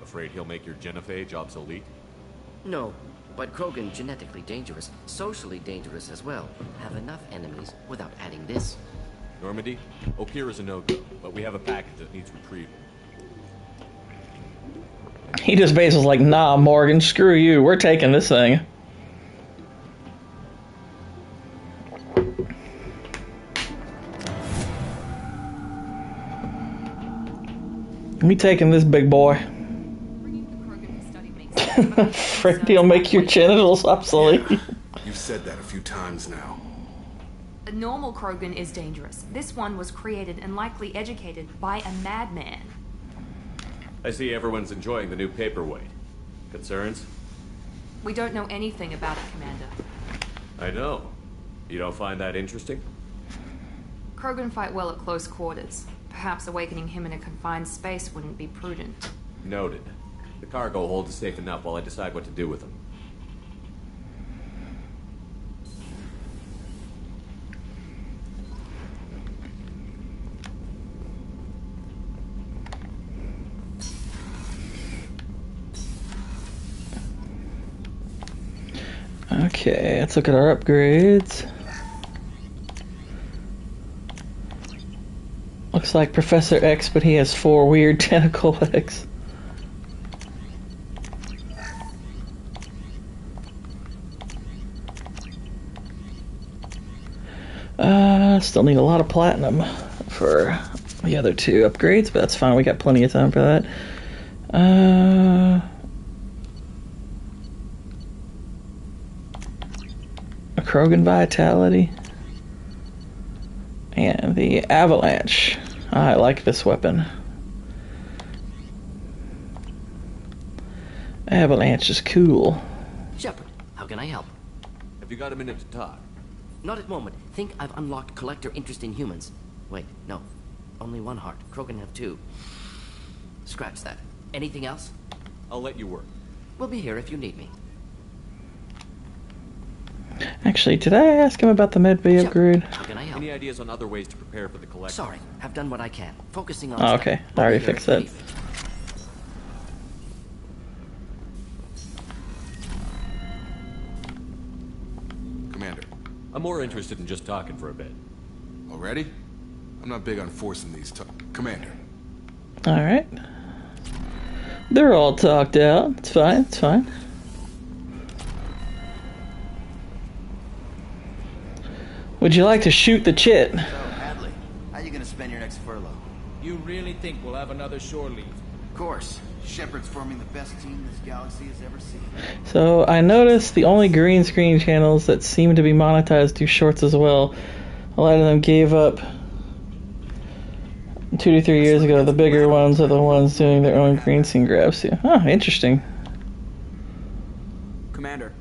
Afraid he'll make your genophage obsolete? No, but Krogan genetically dangerous, socially dangerous as well. Have enough enemies without adding this. Normandy, Okeer is a no-go, but we have a package that needs retrieval. He just basically was like, nah, Morgan, screw you. We're taking this thing. Me taking this big boy. Afraid he'll make your genitals obsolete. You've said that a few times now. A normal Krogan is dangerous. This one was created and likely educated by a madman. I see everyone's enjoying the new paperweight. Concerns? We don't know anything about it, Commander. I know. You don't find that interesting? Krogan fight well at close quarters. Perhaps awakening him in a confined space wouldn't be prudent. Noted. The cargo hold is safe enough while I decide what to do with him. Okay, let's look at our upgrades. Looks like Professor X, but he has 4 weird tentacle legs. Still need a lot of platinum for the other 2 upgrades, but that's fine. We got plenty of time for that. A Krogan Vitality. And the Avalanche. I like this weapon. Avalanche is cool. Shepard, how can I help? Have you got a minute to talk? Not at the moment. Think I've unlocked collector interest in humans. Wait, no. Only 1 heart. Krogan have 2. Scratch that. Anything else? I'll let you work. We'll be here if you need me. Actually, did I ask him about the med bay upgrade? How can I help? Any ideas on other ways to prepare for the collector? Sorry, I've done what I can. Focusing on Oh, okay. I already fixed that. Commander. I'm more interested in just talking for a bit. Already? I'm not big on forcing these Commander. Alright. They're all talked out. It's fine, it's fine. Would you like to shoot the chit? So, Hadley, how you gonna spend your next furlough? You really think we'll have another shore leave? Of course. Shepard's forming the best team this galaxy has ever seen. So I noticed the only green screen channels that seem to be monetized do shorts as well. A lot of them gave up 2 to 3 years ago. The bigger ones are the ones doing their own green screen grabs too. Oh, interesting. Commander.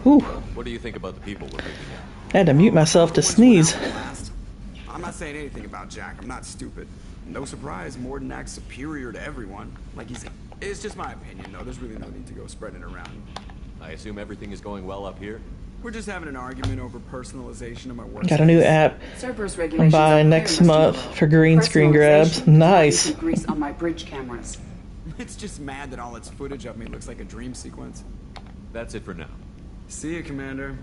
Whew. What do you think about the people we're picking up? I had to mute myself to sneeze. I'm not saying anything about Jack. I'm not stupid. No surprise, Morden acts superior to everyone. Like he's... It's just my opinion, though. There's really no need to go spreading it around. I assume everything is going well up here? We're just having an argument over personalization of my work. Got a new app by next month for green screen grabs. Nice. Grease on my bridge cameras. It's just mad that all its footage of me looks like a dream sequence. That's it for now. See you, Commander.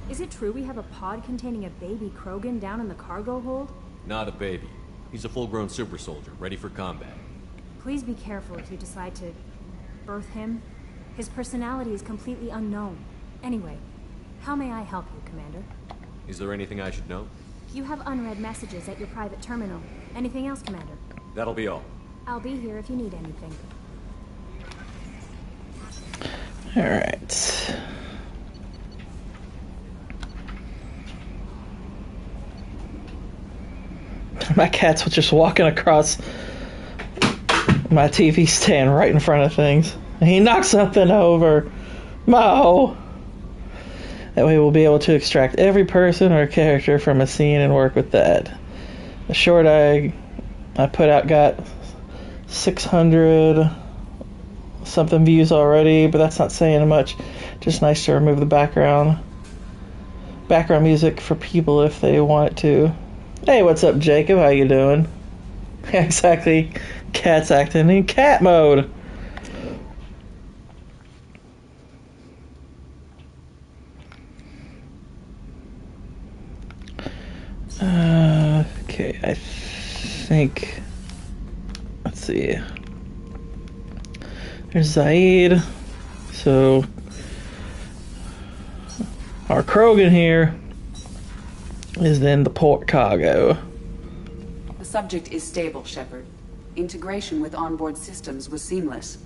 Is it true we have a pod containing a baby Krogan down in the cargo hold? Not a baby. He's a full-grown super soldier, ready for combat. Please be careful if you decide to birth him. His personality is completely unknown. Anyway, how may I help you, Commander? Is there anything I should know? You have unread messages at your private terminal. Anything else, Commander? That'll be all. I'll be here if you need anything. Alright. My cat's just walking across my TV stand right in front of things. And he knocks something over. Mo! That way we'll be able to extract every person or character from a scene and work with that. The short I put out got 600 something views already, but that's not saying much. Just nice to remove the background music for people if they want to. Hey, what's up, Jacob? How you doing? Exactly. Cat's acting in cat mode. Okay, I think... Let's see. There's Zaid. So... Our Krogan here is then the port cargo. The subject is stable, Shepard. Integration with onboard systems was seamless.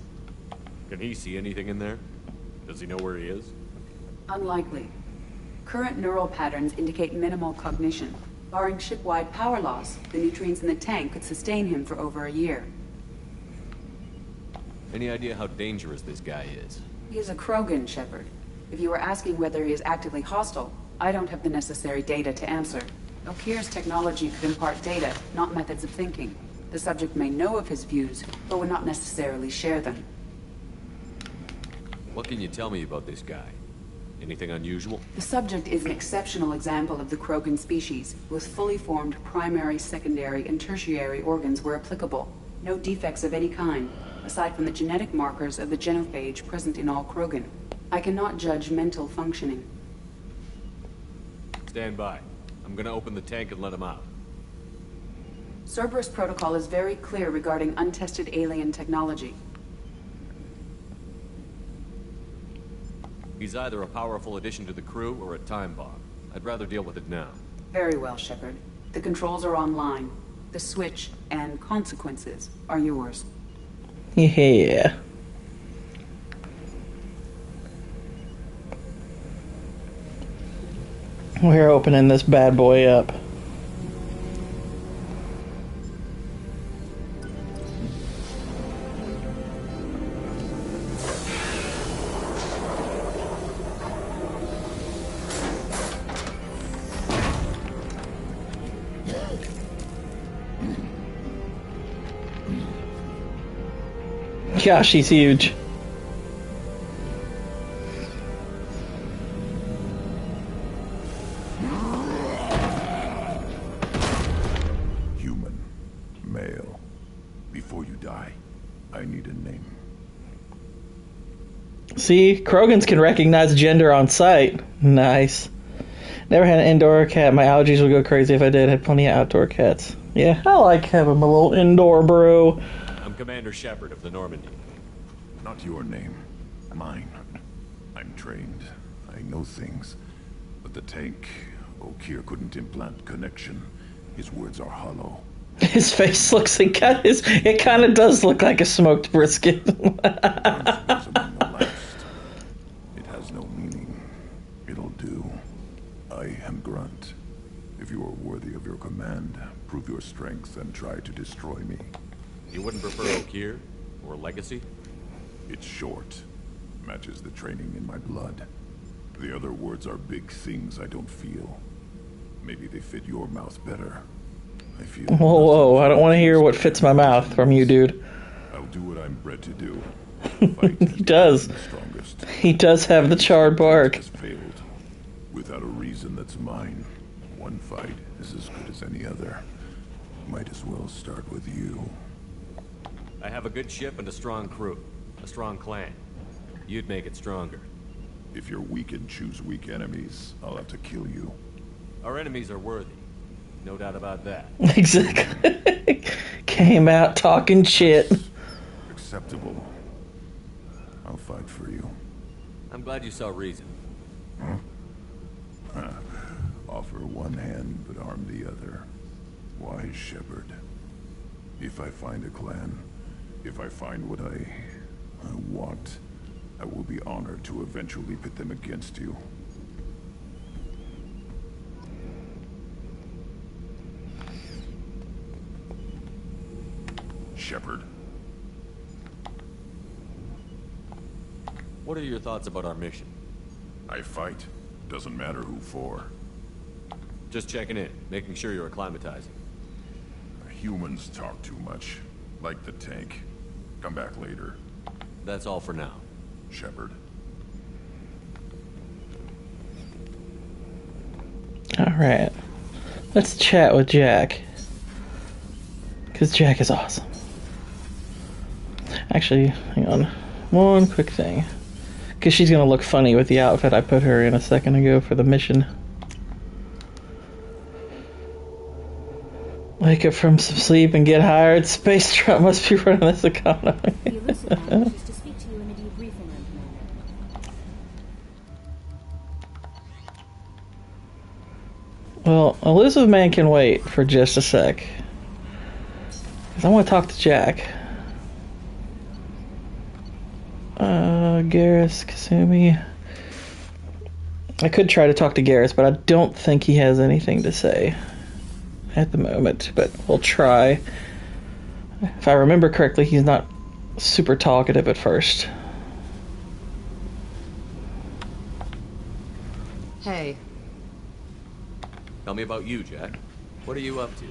Can he see anything in there? Does he know where he is? Unlikely. Current neural patterns indicate minimal cognition. Barring ship-wide power loss, the nutrients in the tank could sustain him for over a year. Any idea how dangerous this guy is? He is a Krogan, Shepard. If you were asking whether he is actively hostile, I don't have the necessary data to answer. Okir's technology could impart data, not methods of thinking. The subject may know of his views, but would not necessarily share them. What can you tell me about this guy? Anything unusual? The subject is an exceptional example of the Krogan species, with fully formed primary, secondary, and tertiary organs where applicable. No defects of any kind, aside from the genetic markers of the genophage present in all Krogan. I cannot judge mental functioning. Stand by. I'm gonna open the tank and let him out. Cerberus protocol is very clear regarding untested alien technology. He's either a powerful addition to the crew or a time bomb. I'd rather deal with it now. Very well, Shepard. The controls are online. The switch and consequences are yours. Yeah. We're opening this bad boy up. Gosh, he's huge. Human. Male. Before you die, I need a name. See, Krogans can recognize gender on sight. Nice. Never had an indoor cat. My allergies would go crazy if I did. Had plenty of outdoor cats. Yeah, I like having my little indoor brew. I'm Commander Shepard of the Normandy. Not your name. Mine. I'm trained. I know things. But the tank, Okir couldn't implant connection. His words are hollow. His face looks like it kind of does look like a smoked brisket. It has no meaning. It'll do. I am Grunt. If you are worthy of your command, prove your strength and try to destroy me. You wouldn't prefer Okir or Legacy? It's short. Matches the training in my blood. The other words are big things I don't feel. Maybe they fit your mouth better. I feel. Whoa, I don't want to hear what fits my mouth from you, dude. I'll do what I'm bred to do. He does. He does have the charred bark. Has failed. Without a reason that's mine. One fight is as good as any other. Might as well start with you. I have a good ship and a strong crew. A strong clan. You'd make it stronger. If you're weak and choose weak enemies, I'll have to kill you. Our enemies are worthy. No doubt about that. Exactly. Came out talking shit. Acceptable. I'll fight for you. I'm glad you saw reason. Offer one hand, but arm the other. Wise Shepard. If I find a clan, if I find what I want, I will be honored to eventually pit them against you. Shepard. What are your thoughts about our mission? I fight. Doesn't matter who for. Just checking in, making sure you're acclimatizing. Humans talk too much. Like the tank. Come back later. That's all for now. Shepard. Alright. Let's chat with Jack. Because Jack is awesome. Actually, hang on. One quick thing. Because she's going to look funny with the outfit I put her in a second ago for the mission. Wake up from some sleep and get hired. Space truck must be running this economy. The elusive man wishes to speak to you in a debriefing room, Commander. Well, elusive man can wait for just a sec. 'Cause I want to talk to Jack. Garrus, Kasumi. I could try to talk to Garrus, but I don't think he has anything to say at the moment, but we'll try. If I remember correctly, he's not super talkative at first. Hey. Tell me about you, Jack. What are you up to?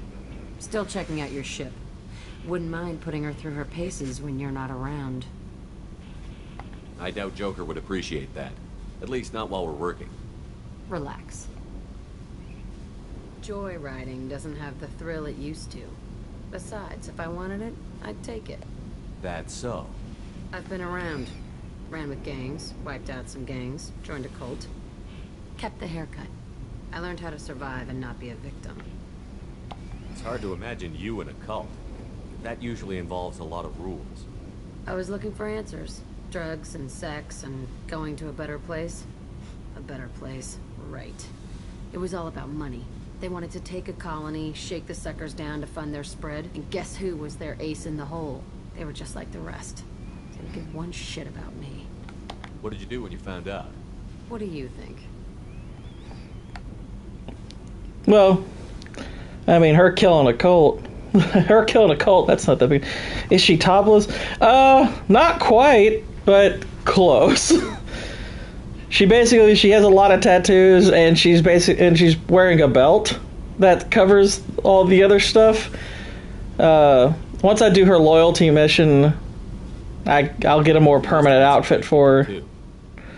Still checking out your ship. Wouldn't mind putting her through her paces when you're not around. I doubt Joker would appreciate that. At least not while we're working. Relax. Joyriding doesn't have the thrill it used to. Besides, if I wanted it, I'd take it. That's so. I've been around. Ran with gangs, wiped out some gangs, joined a cult. Kept the haircut. I learned how to survive and not be a victim. It's hard to imagine you in a cult. That usually involves a lot of rules. I was looking for answers. Drugs and sex and going to a better place. A better place, right. It was all about money. They wanted to take a colony, shake the suckers down to fund their spread, and guess who was their ace in the hole? They were just like the rest. Didn't give one shit about me. What did you do when you found out? What do you think? Well, I mean, her killing a cult. Her killing a cult, that's not that big. Is she topless? Not quite, but close. She has a lot of tattoos, and she's wearing a belt that covers all the other stuff. Once I do her loyalty mission, I'll get a more permanent outfit for her.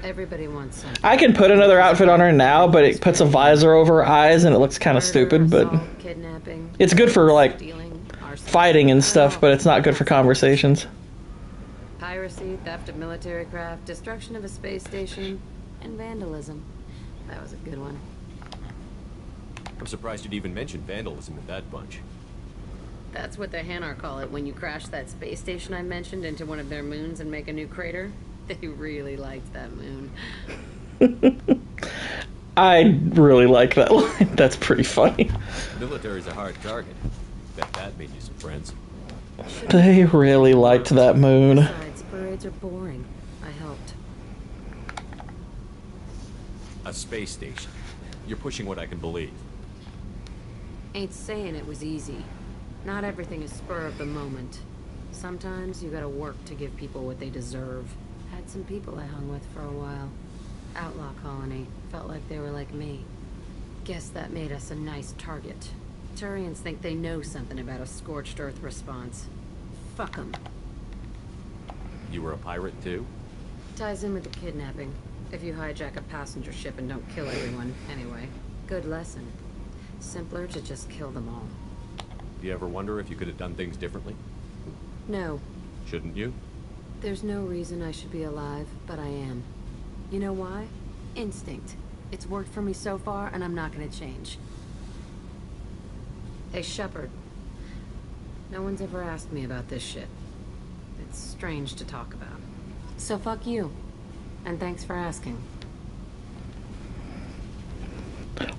Everybody wants something. I can put another outfit on her now, but it puts a visor over her eyes, and it looks kind of stupid. But kidnapping, it's good for like fighting and stuff, but it's not good for conversations. Piracy, theft of military craft, destruction of a space station, and vandalism. That was a good one. I'm surprised you'd even mention vandalism in that bunch. That's what the Hanar call it when you crash that space station I mentioned into one of their moons and make a new crater. They really liked that moon. I really like that line. That's pretty funny. Military's a hard target. Bet that made you some friends. They really liked that moon. Besides, parades are boring. I helped. A space station. You're pushing what I can believe. Ain't saying it was easy. Not everything is spur of the moment. Sometimes you gotta work to give people what they deserve. Had some people I hung with for a while. Outlaw colony. Felt like they were like me. Guess that made us a nice target. Turians think they know something about a scorched earth response. Fuck them. You were a pirate too? Ties in with the kidnapping. If you hijack a passenger ship and don't kill everyone, anyway. Good lesson. Simpler to just kill them all. Do you ever wonder if you could have done things differently? No. Shouldn't you? There's no reason I should be alive, but I am. You know why? Instinct. It's worked for me so far, and I'm not gonna change. Hey, Shepard. No one's ever asked me about this shit. It's strange to talk about. So fuck you. And thanks for asking.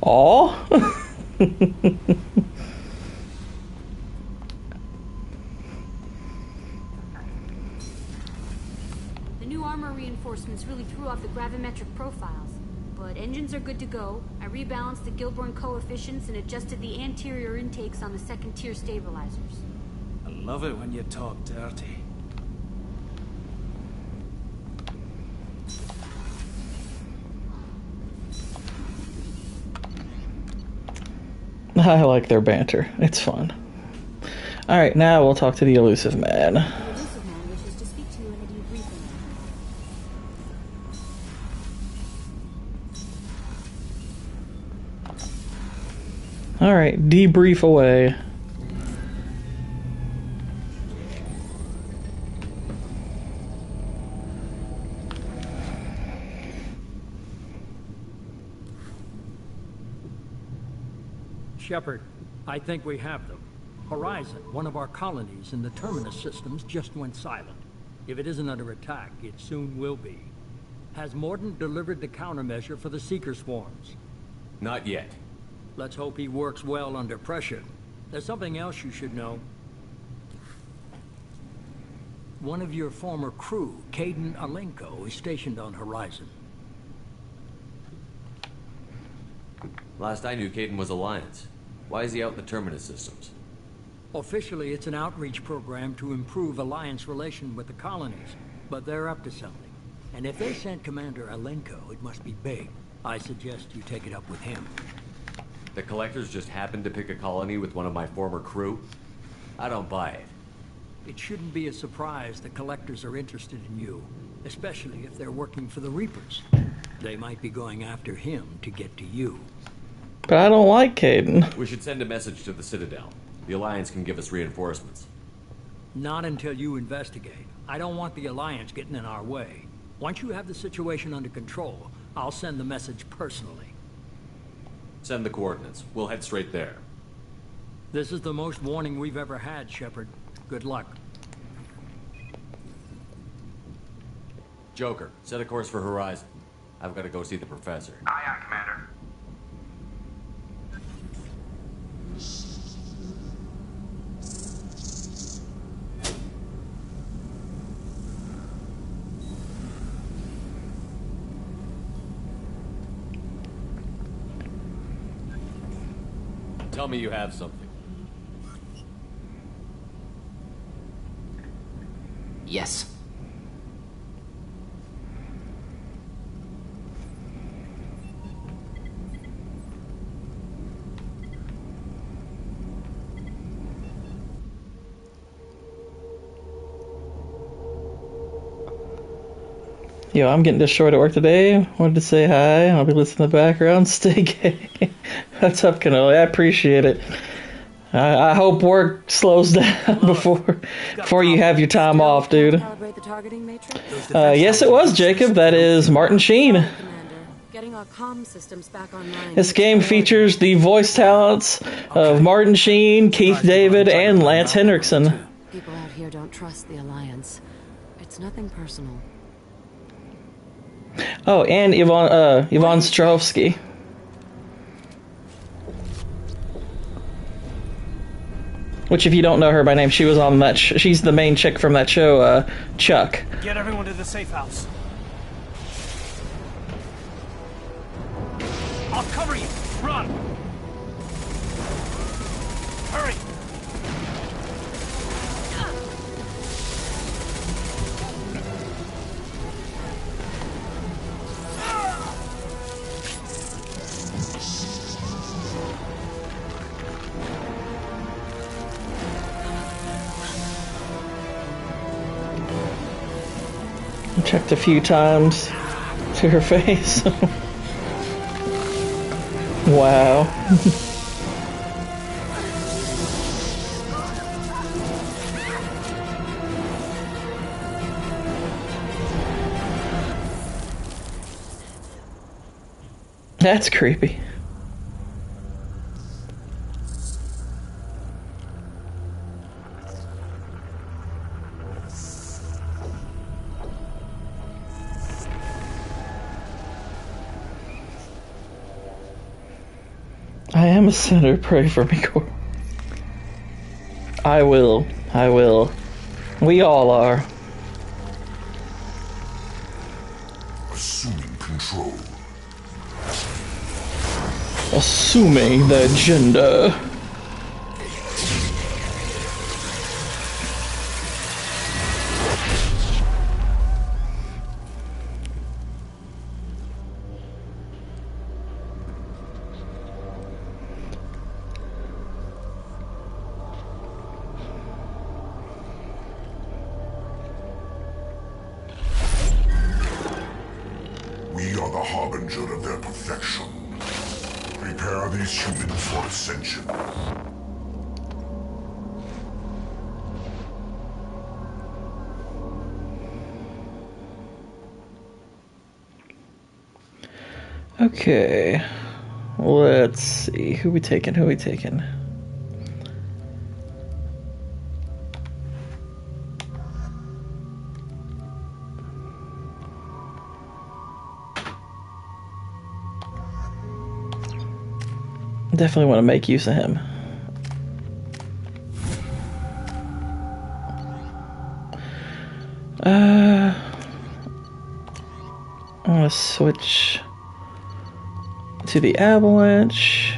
Aw. The new armor reinforcements really threw off the gravimetric profiles. But engines are good to go. I rebalanced the Gilborn coefficients and adjusted the anterior intakes on the second-tier stabilizers. I love it when you talk dirty. I like their banter. It's fun. Alright, now we'll talk to the elusive man. The elusive man wishes to speak to you in a debriefing room. Alright, debrief away. Shepard, I think we have them. Horizon, one of our colonies in the Terminus systems, just went silent. If it isn't under attack, it soon will be. Has Mordant delivered the countermeasure for the Seeker swarms? Not yet. Let's hope he works well under pressure. There's something else you should know. One of your former crew, Caden Alenko, is stationed on Horizon. Last I knew, Caden was Alliance. Why is he out in the Terminus systems? Officially, it's an outreach program to improve Alliance relation with the colonies, but they're up to something. And if they sent Commander Alenko, it must be big. I suggest you take it up with him. The Collectors just happened to pick a colony with one of my former crew? I don't buy it. It shouldn't be a surprise the Collectors are interested in you, especially if they're working for the Reapers. They might be going after him to get to you. But I don't like Caden. We should send a message to the Citadel. The Alliance can give us reinforcements. Not until you investigate. I don't want the Alliance getting in our way. Once you have the situation under control, I'll send the message personally. Send the coordinates. We'll head straight there. This is the most warning we've ever had, Shepard. Good luck. Joker, set a course for Horizon. I've got to go see the Professor. Aye, aye, Commander. Tell me you have something. Yes. Yo, I'm getting destroyed at work today. Wanted to say hi. I'll be listening in the background. Stay gay. What's up, Cannoli? I appreciate it. I hope work slows down before you have your time off, dude. Yes, it was, Jacob. That is Martin Sheen. Getting our comm systems back online. This game features the voice talents of Martin Sheen, Keith David, and Lance Henriksen. People out here don't trust the Alliance. It's nothing personal. Oh, and Yvonne Strahovski. Which, if you don't know her by name, she was on that. She's the main chick from that show, Chuck. Get everyone to the safe house. I'll cover you. Run. Hurry. Checked a few times to her face. Wow. That's creepy. I am a sinner. Pray for me, Cor. I will. I will. We all are. Assuming control. Assuming the gender. We are the harbinger of their perfection. Prepare these humans for ascension. Okay. Let's see. Who we taking? Definitely want to make use of him. I want to switch to the avalanche.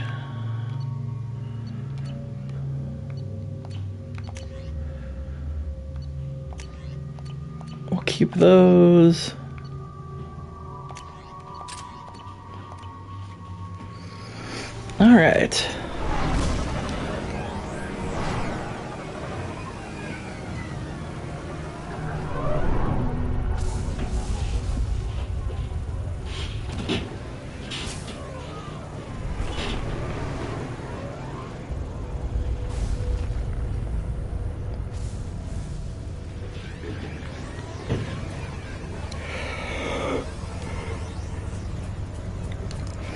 We'll keep those. All right.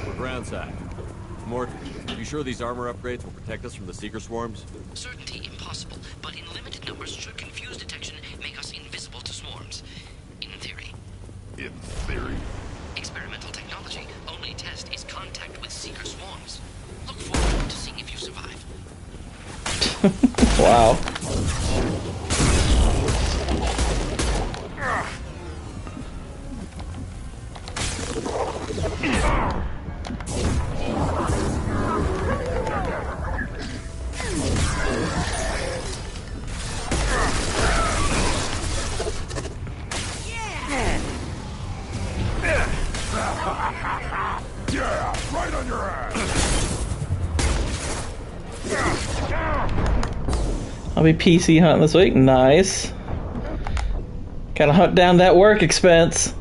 We're groundside. Mort, you sure these armor upgrades will protect us from the seeker swarms? Certainty impossible, but in limited numbers should confuse detection make us invisible to swarms. In theory. In theory? Experimental technology. Only test is contact with seeker swarms. Look forward to seeing if you survive. Wow. Yeah, right on your ass. I'll be PC hunting this week. Nice. Gotta hunt down that work expense.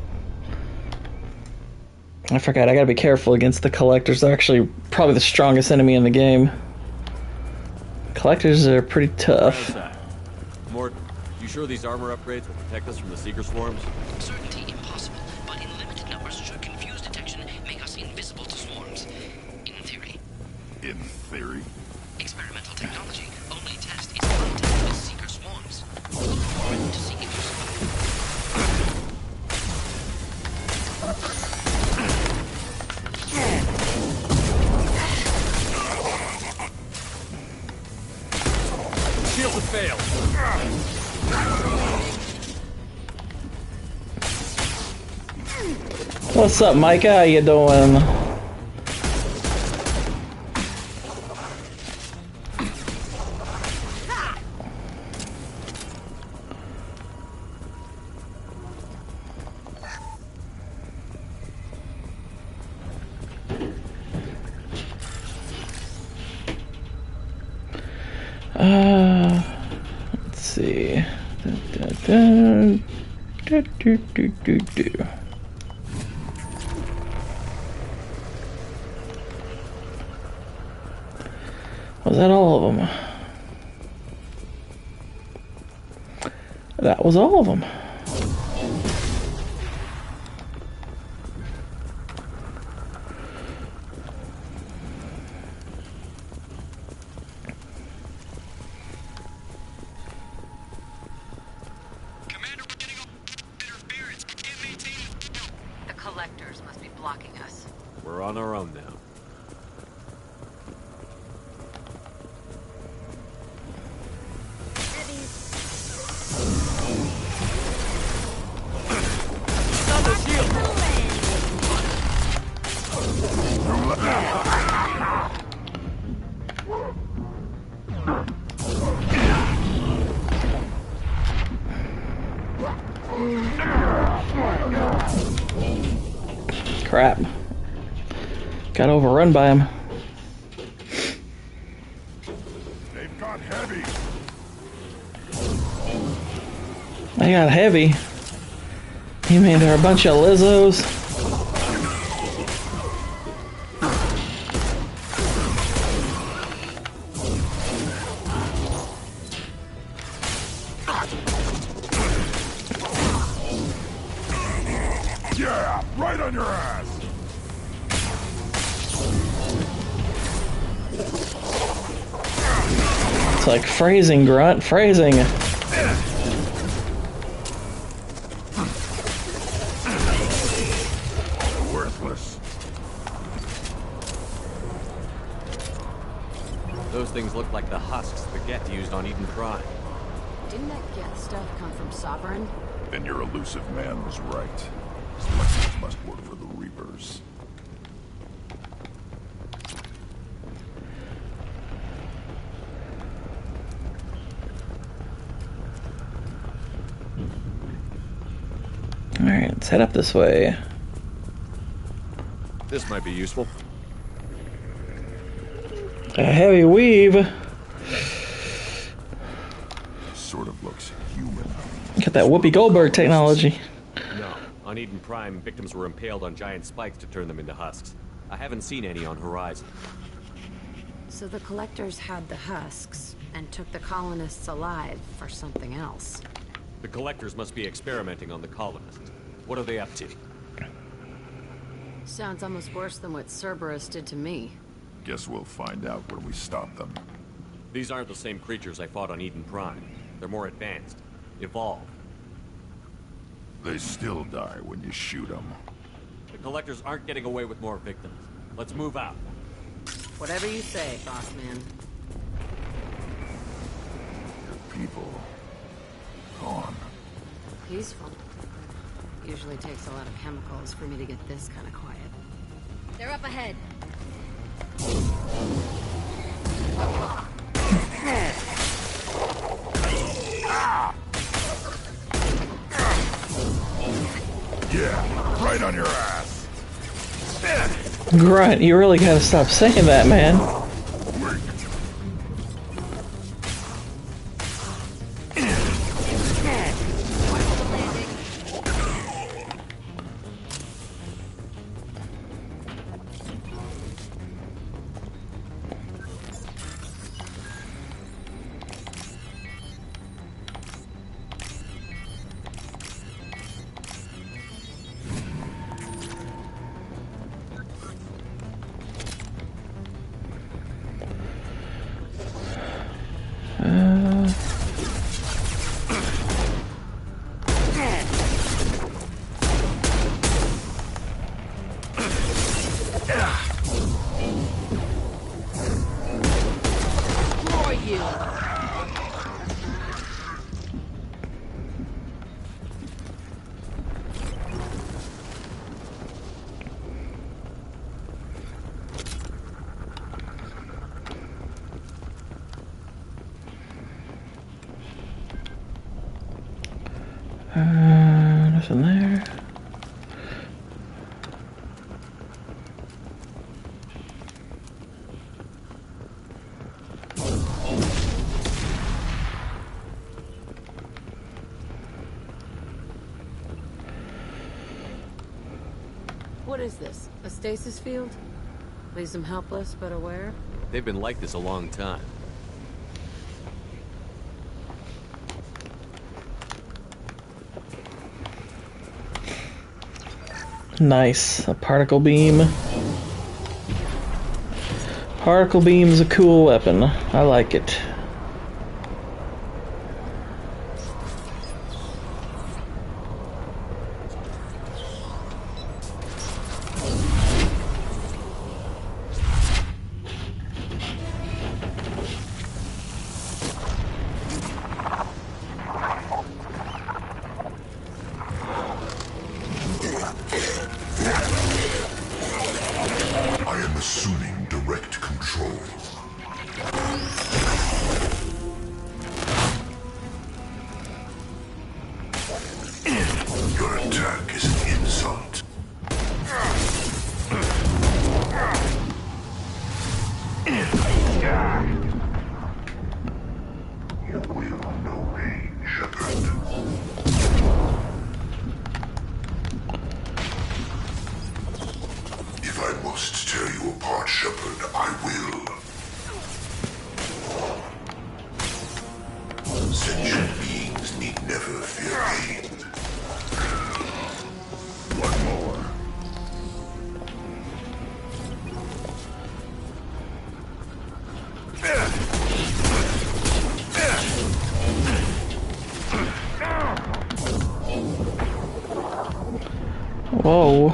I forgot, I gotta be careful against the collectors. They're actually probably the strongest enemy in the game. Collectors are pretty tough. Mort, you sure these armor upgrades will protect us from the seeker swarms? Certainty impossible, but in limited numbers should confuse detection make us invisible to swarms. In theory. In theory? Experimental technology. Only test is contact with seeker swarms. Look forward to seeing if you Shield has failed. What's up, Micah? How you doing? Let's see. Was that all of them? That was all of them. The collectors must be blocking us. We're on our own now. Crap. Got overrun by him. They've got heavy. They got heavy. You mean they're a bunch of Lizzos? Yeah, right on your ass. It's like phrasing, grunt, phrasing. Worthless. Those things look like the husks the Geth used on Eden Prime. Didn't that Geth stuff come from Sovereign? Then your elusive man was right. Selectors must work for the Reapers. Alright, let's head up this way. This might be useful. A heavy weave. Sort of looks human. Got that Whoopi Goldberg technology. No. On Eden Prime, victims were impaled on giant spikes to turn them into husks. I haven't seen any on Horizon. So the collectors had the husks and took the colonists alive for something else. The collectors must be experimenting on the colonists. What are they up to? Sounds almost worse than what Cerberus did to me. Guess we'll find out when we stop them. These aren't the same creatures I fought on Eden Prime. They're more advanced. Evolved. They still die when you shoot them. The collectors aren't getting away with more victims. Let's move out. Whatever you say, boss man. Your people... gone. Peaceful. Usually takes a lot of chemicals for me to get this kind of quiet. They're up ahead. Yeah, right on your ass. Grunt, you really gotta stop saying that, man. Nothing there. What is this? A stasis field? Leaves them helpless but aware? They've been like this a long time. Nice. A particle beam. Particle beam's a cool weapon. I like it. I am assuming direct control. Your attack is an insult. You will know pain, Shepard. If I must tear you apart, Shepard, I will. Sentient beings need never fear pain. One more. Whoa.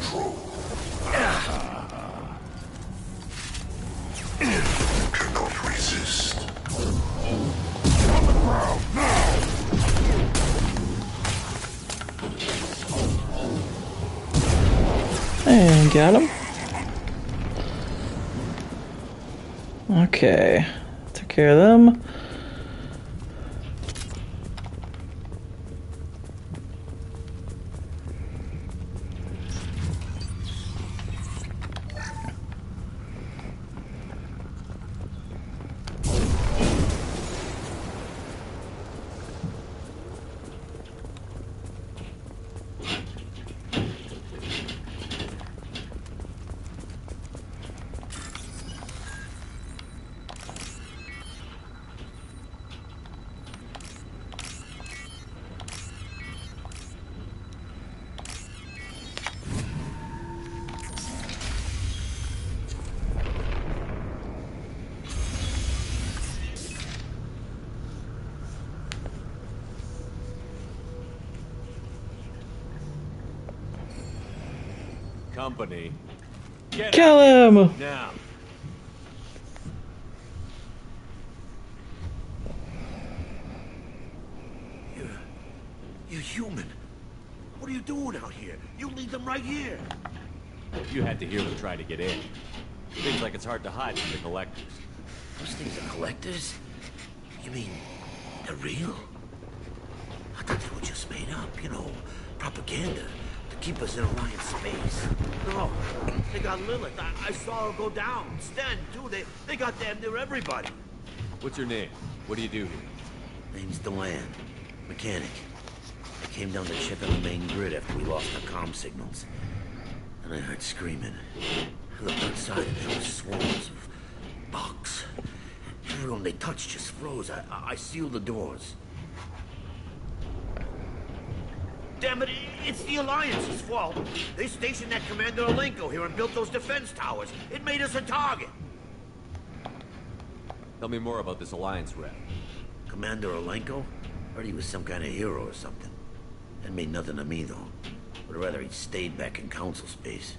control. You cannot resist. On the ground now! And got him. Okay, took care of them. Company. Get Kill out him! now. You're human. What are you doing out here? You leave them right here. You had to hear them try to get in. Seems like it's hard to hide from the collectors. Those things are collectors? You mean, they're real? I thought they were just made up, you know, propaganda to keep us in Alliance space. No, they got Lilith. I saw her go down. Sten, too. They got damn near everybody. What's your name? What do you do here? Name's Deland. Mechanic. I came down to check on the main grid after we lost our comm signals. And I heard screaming. I looked outside and there were swarms of bugs. Everyone they touched just froze. I sealed the doors. Damn it, it's the Alliance's fault. They stationed that Commander Alenko here and built those defense towers. It made us a target. Tell me more about this Alliance rep. Commander Alenko? Heard he was some kind of hero or something. That mean nothing to me, though. Would rather he'd stayed back in Council space.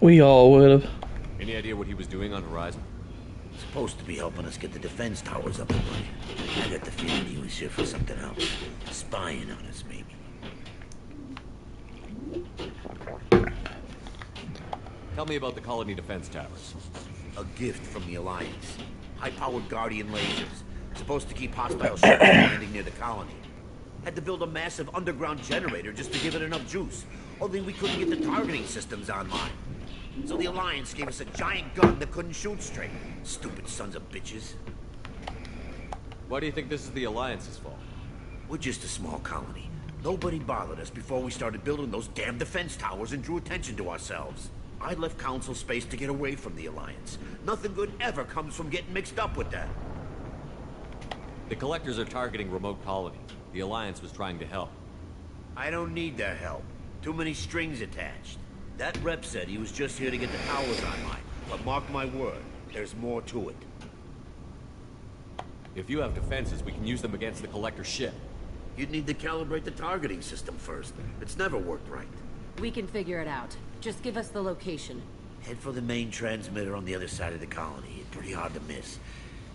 We all would have. Any idea what he was doing on Horizon? Supposed to be helping us get the defense towers up and running. I got the feeling he was here for something else. Spying on us, maybe. Tell me about the colony defense towers. A gift from the Alliance. High-powered Guardian lasers. Supposed to keep hostile ships from landing near the colony. Had to build a massive underground generator just to give it enough juice. Only we couldn't get the targeting systems online. So the Alliance gave us a giant gun that couldn't shoot straight. Stupid sons of bitches. Why do you think this is the Alliance's fault? We're just a small colony. Nobody bothered us before we started building those damn defense towers and drew attention to ourselves. I left Council space to get away from the Alliance. Nothing good ever comes from getting mixed up with that. The collectors are targeting remote colonies. The Alliance was trying to help. I don't need their help. Too many strings attached. That rep said he was just here to get the towers online. But mark my word, there's more to it. If you have defenses, we can use them against the collector ship. You'd need to calibrate the targeting system first. It's never worked right. We can figure it out. Just give us the location. Head for the main transmitter on the other side of the colony. It's pretty hard to miss.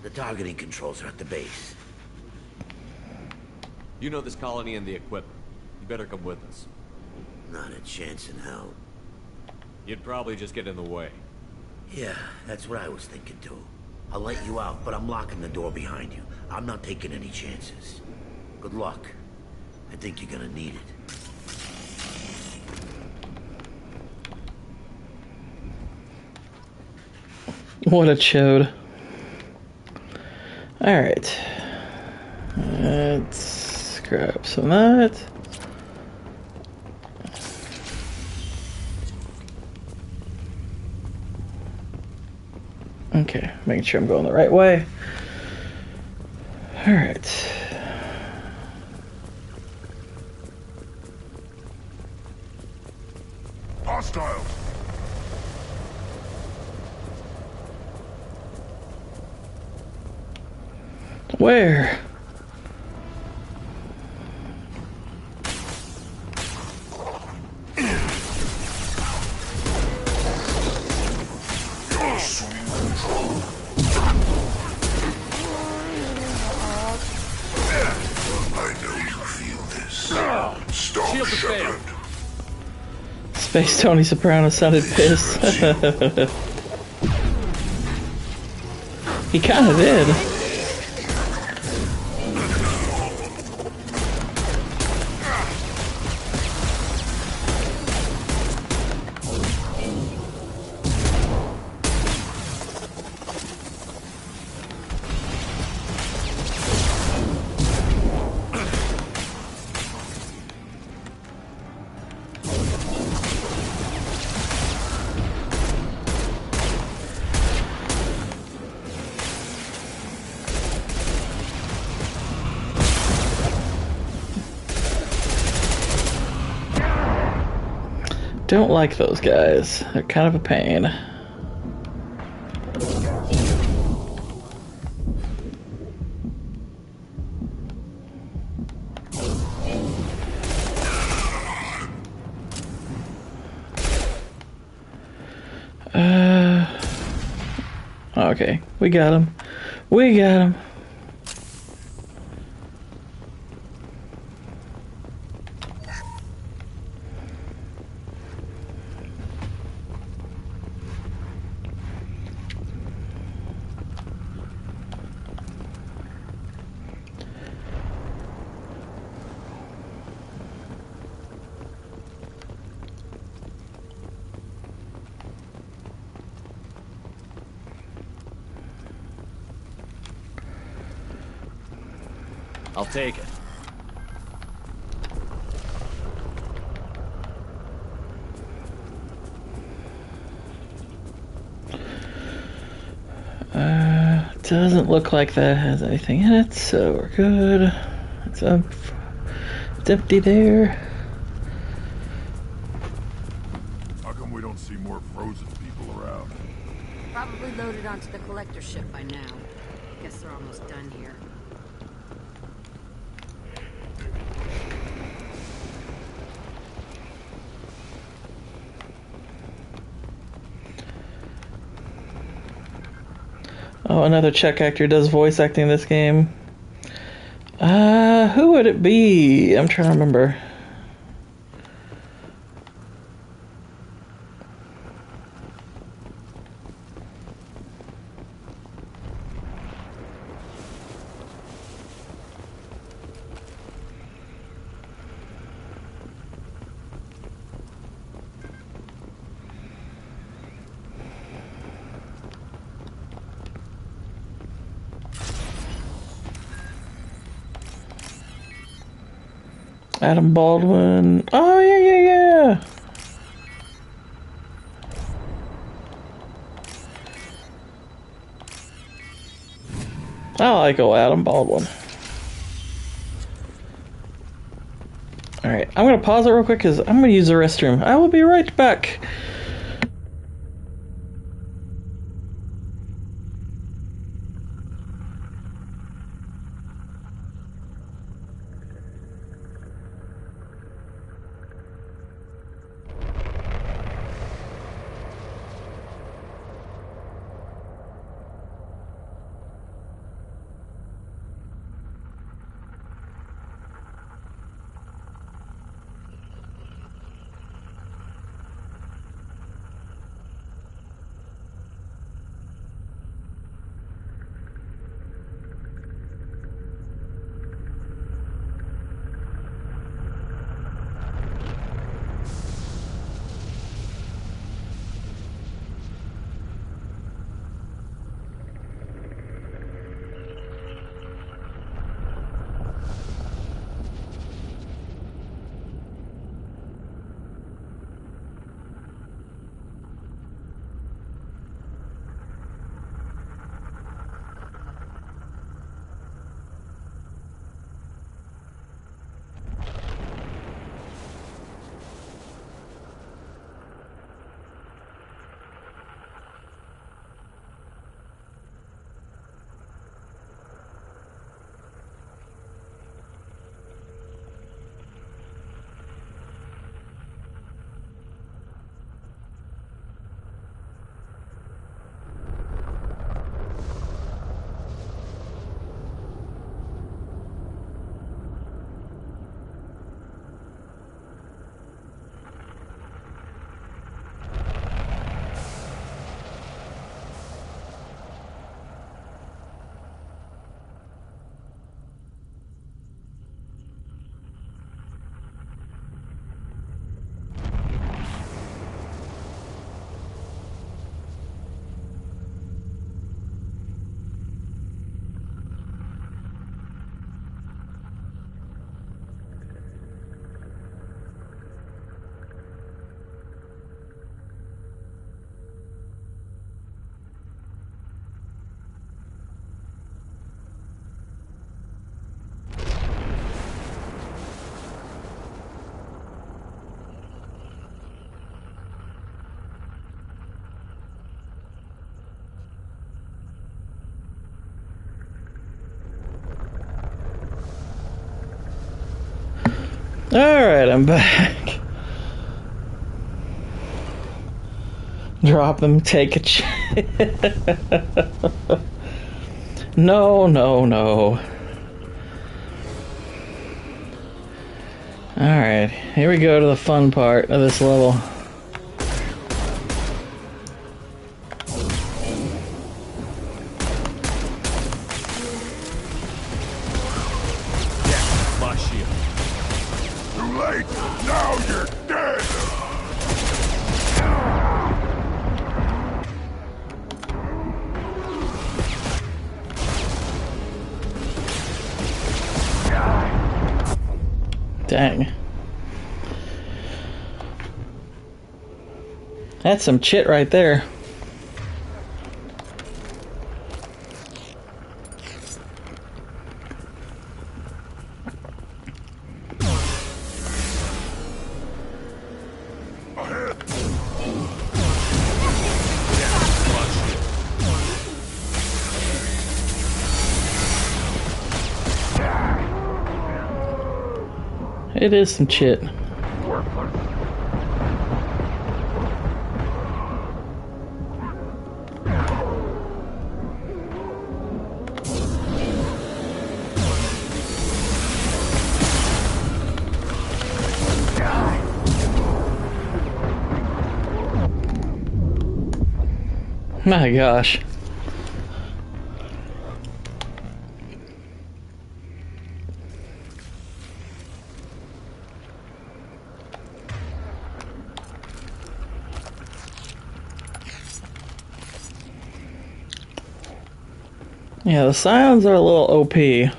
The targeting controls are at the base. You know this colony and the equipment. You better come with us. Not a chance in hell. You'd probably just get in the way. Yeah, that's what I was thinking too. I'll let you out, but I'm locking the door behind you. I'm not taking any chances. Good luck. I think you're gonna need it. What a chode. Alright. Let's grab some of that. Okay, making sure I'm going the right way. Alright. Hostiles! Where? Shields have failed. Space Tony Soprano sounded pissed. He kind of did. Don't like those guys. They're kind of a pain. Okay, we got him. We got him. I'll take it. Doesn't look like that has anything in it, so we're good. It's empty there. How come we don't see more frozen people around? Probably loaded onto the collector ship by now. Guess they're almost done here. Oh, another Czech actor does voice acting in this game. Who would it be? I'm trying to remember. Adam Baldwin. Oh, yeah. I like old Adam Baldwin. Alright, I'm going to pause it real quick because I'm going to use the restroom. I will be right back. Alright, I'm back. Drop them, take a No, no, no. Alright, here we go to the fun part of this level. My shield. Too late! Now you're dead! Dang. That's some chit right there. It is some chit. My gosh. Yeah, the sounds are a little OP. They've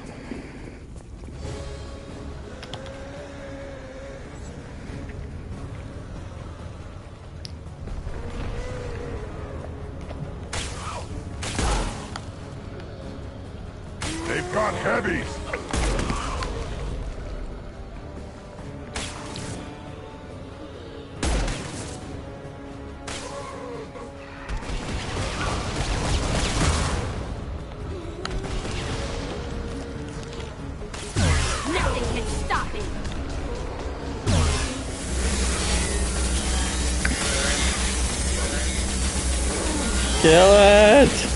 got heavies! Nothing can stop me. Kill it!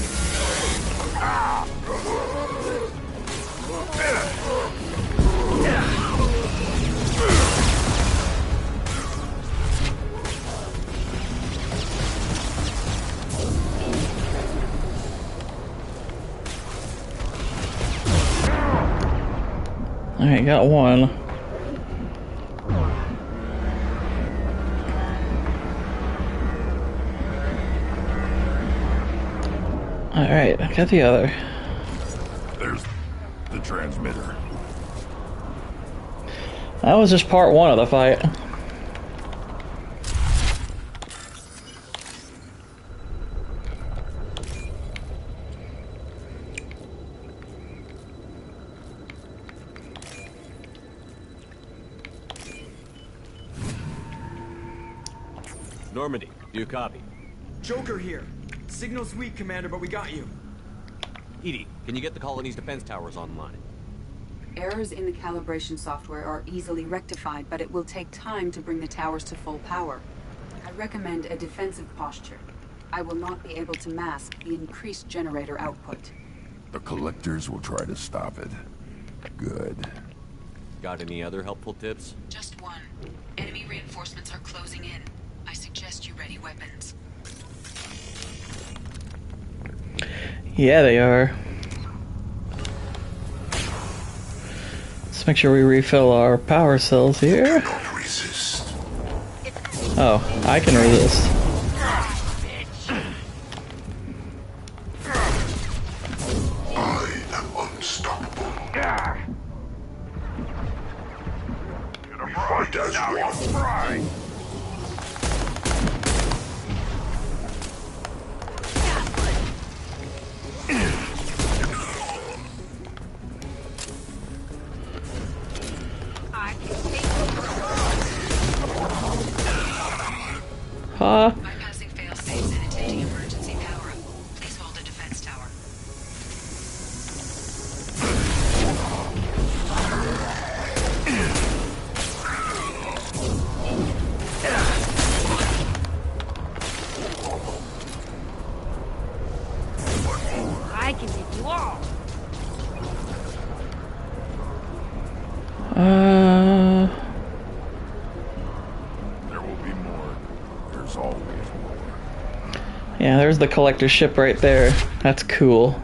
Alright, got one. Alright, I got the other. There's the transmitter. That was just part one of the fight. Normandy, do you copy? Joker here. Signal's weak, Commander, but we got you. Edie, can you get the colony's defense towers online? Errors in the calibration software are easily rectified, but it will take time to bring the towers to full power. I recommend a defensive posture. I will not be able to mask the increased generator output. The collectors will try to stop it. Good. Got any other helpful tips? Just one. Enemy reinforcements are closing in. I suggest you ready weapons. Yeah, they are. Let's make sure we refill our power cells here. Oh, I can resist. I am unstoppable. We fight as one. Huh? Bypassing fail-safes and attempting emergency power-up. Please hold the defense tower. Yeah, there's the collector ship right there. That's cool.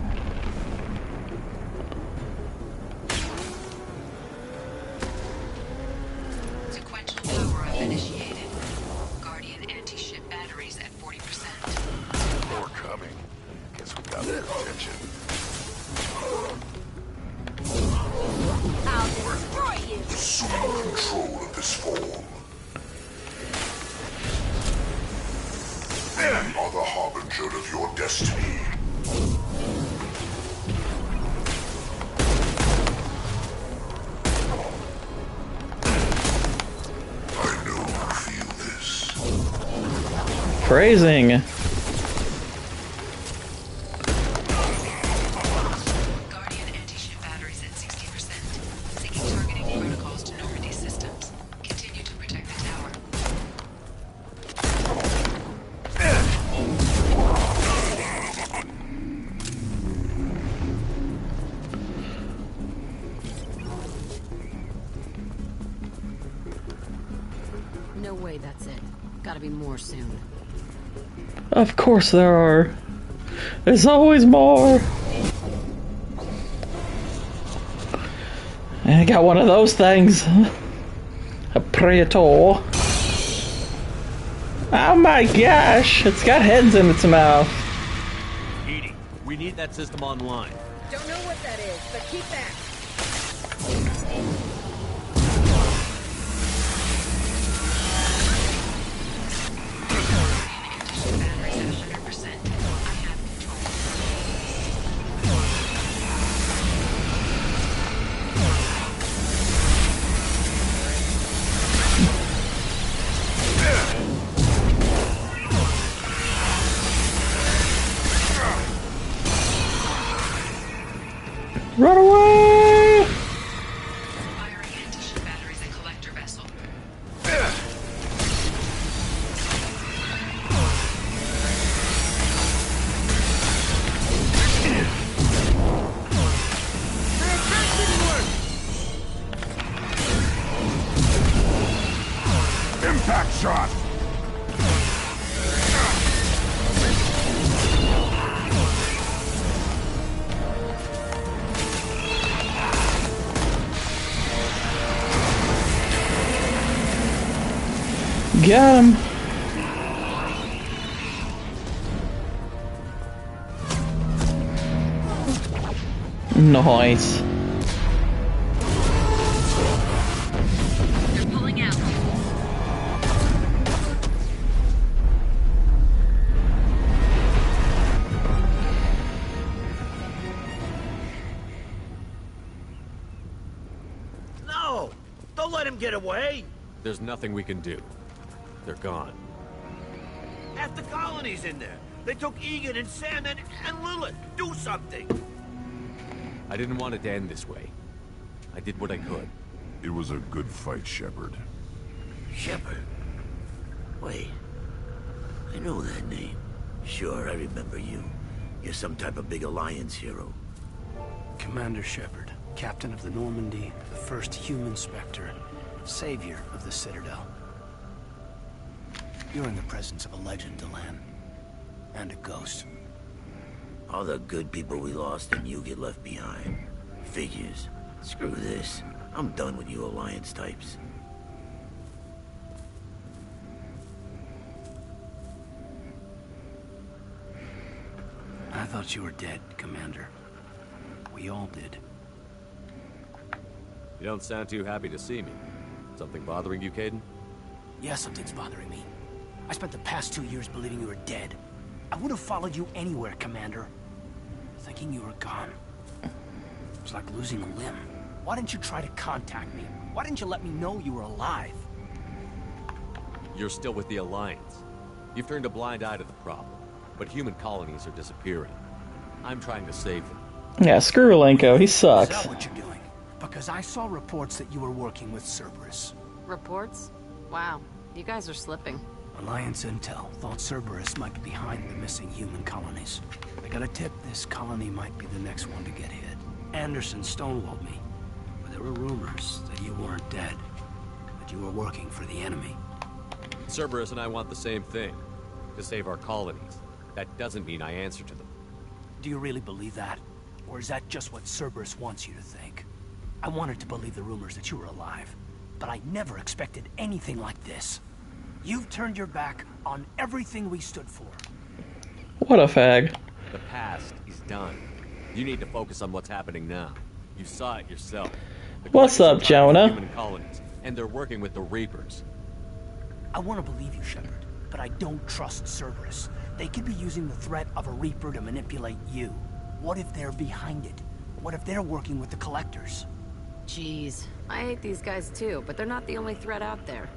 Sequential power-up initiated. Guardian anti-ship batteries at 40%. More coming. Guess we got their attention. I'll destroy you. Assume control of this form. We are the harbinger of your destiny. I know you feel this. Phrasing. Guardian anti-ship batteries at 60%. Seeking targeting protocols to Normandy systems. Continue to protect the tower. No way that's it. Gotta be more soon. Of course there are. There's always more. I got one of those things. A Praetor. Oh my gosh! It's got heads in its mouth. Edie, we need that system online. Don't know what that is, but keep back. Run away! Firing anti-ship batteries at collector vessel. Impact shot! Get him! Nice. They're pulling out. No! Don't let him get away! There's nothing we can do. They're gone. Half the colony's in there. They took Egan and Sam and Lilith. Do something! I didn't want it to end this way. I did what I could. It was a good fight, Shepard. Shepard? Wait. I know that name. Sure, I remember you. You're some type of big Alliance hero. Commander Shepard, captain of the Normandy, the first human Spectre, savior of the Citadel. You're in the presence of a legend, Delan. And a ghost. All the good people we lost and you get left behind. Figures. Screw this. I'm done with you Alliance types. I thought you were dead, Commander. We all did. You don't sound too happy to see me. Something bothering you, Caden? Yeah, something's bothering me. I spent the past 2 years believing you were dead. I would have followed you anywhere, Commander. Thinking you were gone. It's like losing a limb. Why didn't you try to contact me? Why didn't you let me know you were alive? You're still with the Alliance. You've turned a blind eye to the problem, but human colonies are disappearing. I'm trying to save them. Yeah, screw Alenko, he Is sucks. that what you're doing? Because I saw reports that you were working with Cerberus. Reports? Wow, you guys are slipping. Alliance Intel thought Cerberus might be behind the missing human colonies. I got a tip this colony might be the next one to get hit. Anderson stonewalled me, but there were rumors that you weren't dead, that you were working for the enemy. Cerberus and I want the same thing, to save our colonies. That doesn't mean I answer to them. Do you really believe that? Or is that just what Cerberus wants you to think? I wanted to believe the rumors that you were alive, but I never expected anything like this. You've turned your back on everything we stood for. What a fag. The past is done. You need to focus on what's happening now. You saw it yourself. What's up, Jonah? Human colonies, and they're working with the Reapers. I want to believe you, Shepard, but I don't trust Cerberus. They could be using the threat of a Reaper to manipulate you. What if they're behind it? What if they're working with the Collectors? Jeez, I hate these guys too, but they're not the only threat out there.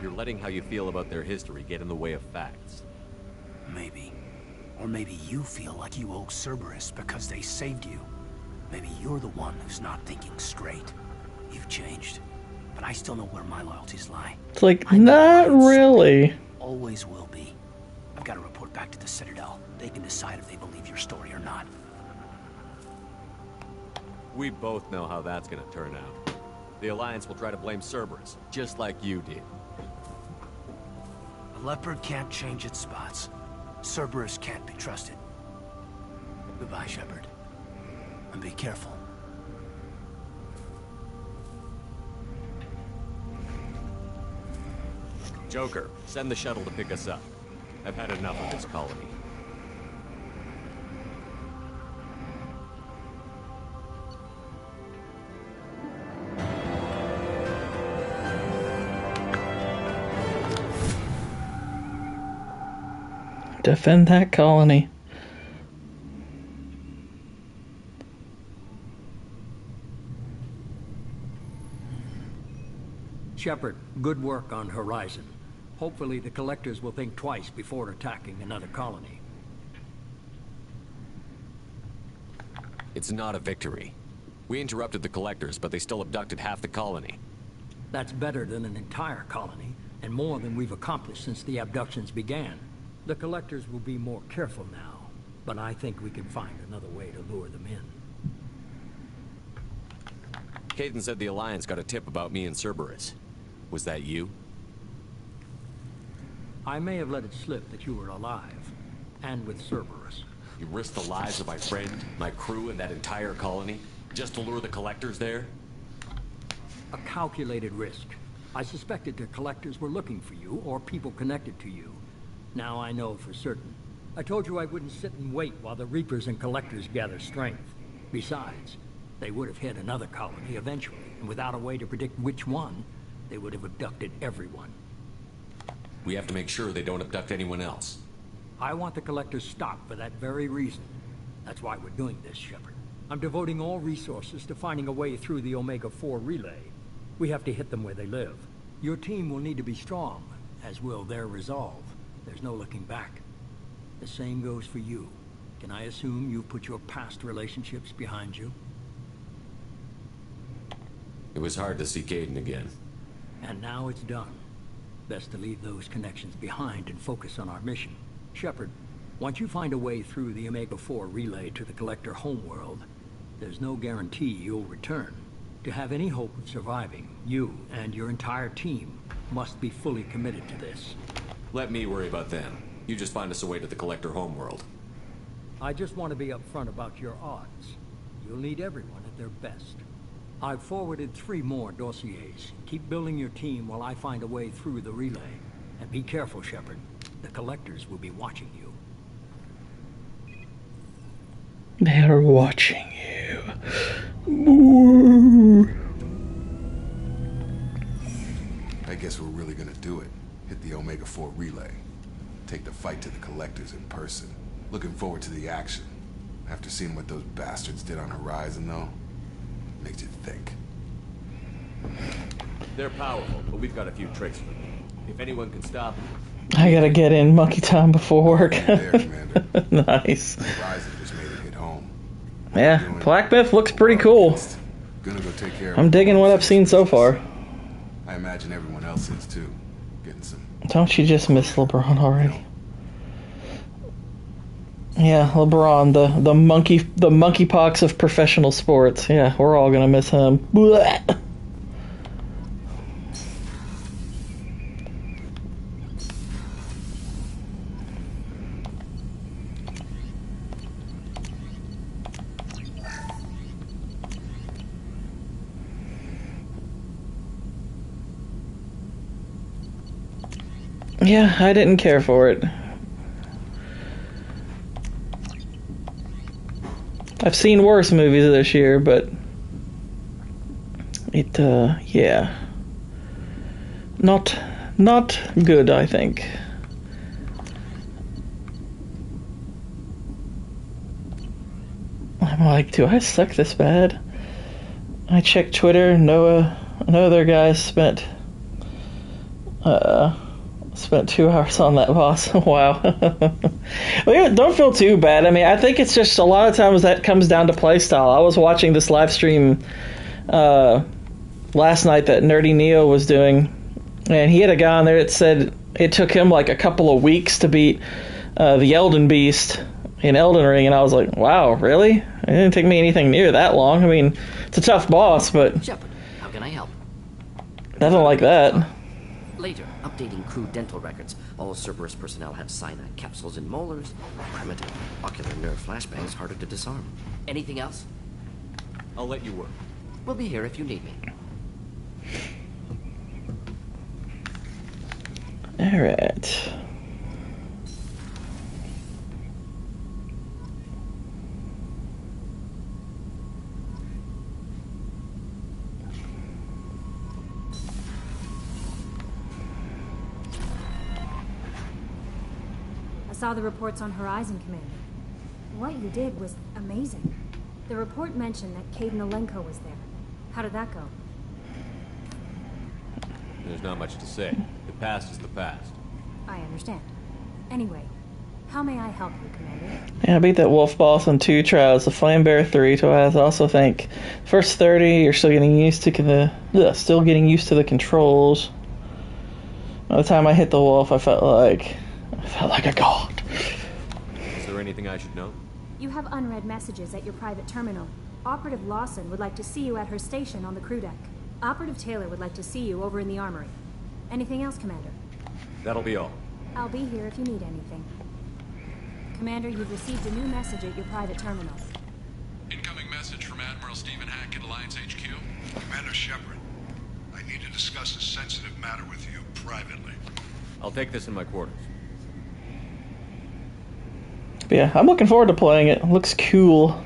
You're letting how you feel about their history get in the way of facts. Maybe. Or maybe you feel like you owe Cerberus because they saved you. Maybe you're the one who's not thinking straight. You've changed, but I still know where my loyalties lie. It's like, not really. Always will be. I've got to report back to the Citadel. They can decide if they believe your story or not. We both know how that's gonna turn out. The Alliance will try to blame Cerberus, just like you did. A leopard can't change its spots. Cerberus can't be trusted. Goodbye, Shepard. And be careful. Joker, send the shuttle to pick us up. I've had enough of this colony. Defend that colony. Shepard, good work on Horizon. Hopefully the Collectors will think twice before attacking another colony. It's not a victory. We interrupted the Collectors, but they still abducted half the colony. That's better than an entire colony, and more than we've accomplished since the abductions began. The Collectors will be more careful now, but I think we can find another way to lure them in. Caden said the Alliance got a tip about me and Cerberus. Was that you? I may have let it slip that you were alive, and with Cerberus. You risked the lives of my friend, my crew, and that entire colony, just to lure the Collectors there? A calculated risk. I suspected the Collectors were looking for you, or people connected to you. Now I know for certain. I told you I wouldn't sit and wait while the Reapers and Collectors gather strength. Besides, they would have hit another colony eventually, and without a way to predict which one, they would have abducted everyone. We have to make sure they don't abduct anyone else. I want the Collectors stopped for that very reason. That's why we're doing this, Shepard. I'm devoting all resources to finding a way through the Omega-4 relay. We have to hit them where they live. Your team will need to be strong, as will their resolve. There's no looking back. The same goes for you. Can I assume you've put your past relationships behind you? It was hard to see Caden again. And now it's done. Best to leave those connections behind and focus on our mission. Shepard, once you find a way through the Omega-4 relay to the Collector homeworld, there's no guarantee you'll return. To have any hope of surviving, you and your entire team must be fully committed to this. Let me worry about them. You just find us a way to the Collector homeworld. I just want to be upfront about your odds. You'll need everyone at their best. I've forwarded 3 more dossiers. Keep building your team while I find a way through the relay. And be careful, Shepard. The Collectors will be watching you. They're watching you. Ooh. I guess we're really gonna do it. Hit the Omega-4 relay. Take the fight to the Collectors in person. Looking forward to the action. After seeing what those bastards did on Horizon, though, makes you think. They're powerful, but we've got a few tricks for them. If anyone can stop them... I gotta get in monkey time before work. There, Commander. Nice. Horizon just made it hit home. Yeah, Black Myth looks pretty cool. Gonna go take care of I'm digging what I've seen so far. I imagine everyone else is too. Getting some... Don't you just miss LeBron already? Yeah, LeBron, the monkeypox of professional sports. Yeah, we're all gonna miss him. Blech. Yeah, I didn't care for it. I've seen worse movies this year, but it, yeah. Not good, I think. I'm like, do I suck this bad? I checked Twitter. No other guys spent 2 hours on that boss. Wow. Well, yeah, don't feel too bad. I mean, I think it's just a lot of times that comes down to playstyle. I was watching this live stream last night that Nerdy Neo was doing, and he had a guy on there that said it took him like a couple of weeks to beat the Elden Beast in Elden Ring, and I was like, wow, really? It didn't take me anything near that long. I mean, it's a tough boss, but Shepard, how can I help? nothing like that. Later, updating crew dental records. All Cerberus personnel have cyanide capsules in molars. Primitive ocular nerve flashbangs harder to disarm. Anything else? I'll let you work. We'll be here if you need me. Alright. I saw the reports on Horizon, Commander. What you did was amazing. The report mentioned that Cade Nolenko was there. How did that go? There's not much to say. The past is the past. I understand. Anyway, how may I help you, Commander? Yeah, I beat that wolf boss on 2 trials. The Flame Bear 3. So I also think first 30, you're still getting used to the controls. By the time I hit the wolf, I felt like a god. Is there anything I should know? You have unread messages at your private terminal. Operative Lawson would like to see you at her station on the crew deck. Operative Taylor would like to see you over in the armory. Anything else, Commander? That'll be all. I'll be here if you need anything. Commander, you've received a new message at your private terminal. Incoming message from Admiral Stephen Hack at Alliance HQ. Commander Shepard, I need to discuss a sensitive matter with you privately. I'll take this in my quarters. But yeah, I'm looking forward to playing it. It looks cool.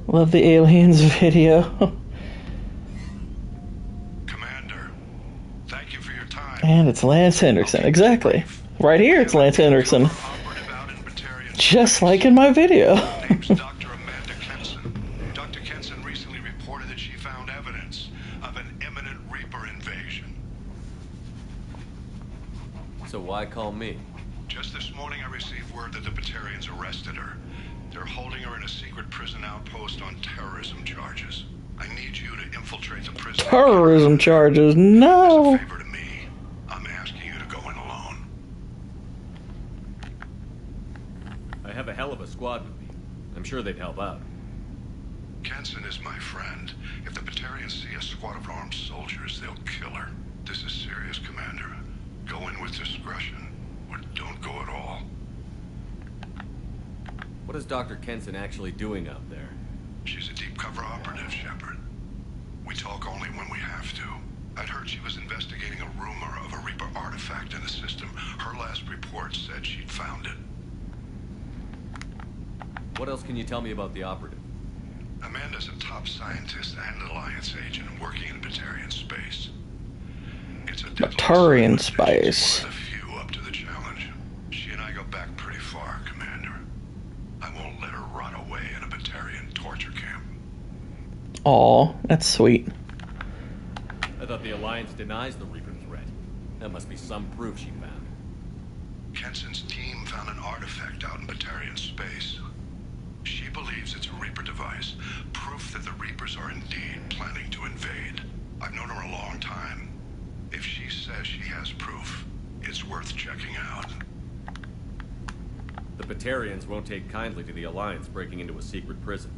Love the aliens video. Commander, thank you for your time. And it's Lance Henriksen. Exactly. Right here it's Lance Henriksen. Just like in my video. Name's Dr. Amanda Kenson. Dr. Kenson recently reported that she found evidence of an imminent Reaper invasion. So why call me? Just this morning I received word that the Batarians arrested her. They're holding her in a secret prison outpost on terrorism charges. I need you to infiltrate the prison. Terrorism charges? No. As a favor to me, I'm asking you to go in alone. I have a hell of a squad with me. I'm sure they'd help out. Kenson is my friend. If the Batarians see a squad of armed soldiers, they'll kill her. This is serious, Commander. Go in with discretion, or don't go at all. What is Dr. Kenson actually doing out there? She's a deep cover operative, Shepard. We talk only when we have to. I'd heard she was investigating a rumor of a Reaper artifact in the system. Her last report said she'd found it. What else can you tell me about the operative? Amanda's a top scientist and Alliance agent working in Batarian space. It's a Batarian space. One of the few up to the challenge. She and I go back pretty far, Commander. I won't let her rot away in a Batarian torture camp. Aw, that's sweet. I thought the Alliance denies the Reaper threat. That must be some proof she found. Kenson's team found an artifact out in Batarian space. She believes it's a Reaper device, proof that the Reapers are indeed planning to invade. I've known her a long time. If she says she has proof, it's worth checking out. The Batarians won't take kindly to the Alliance breaking into a secret prison.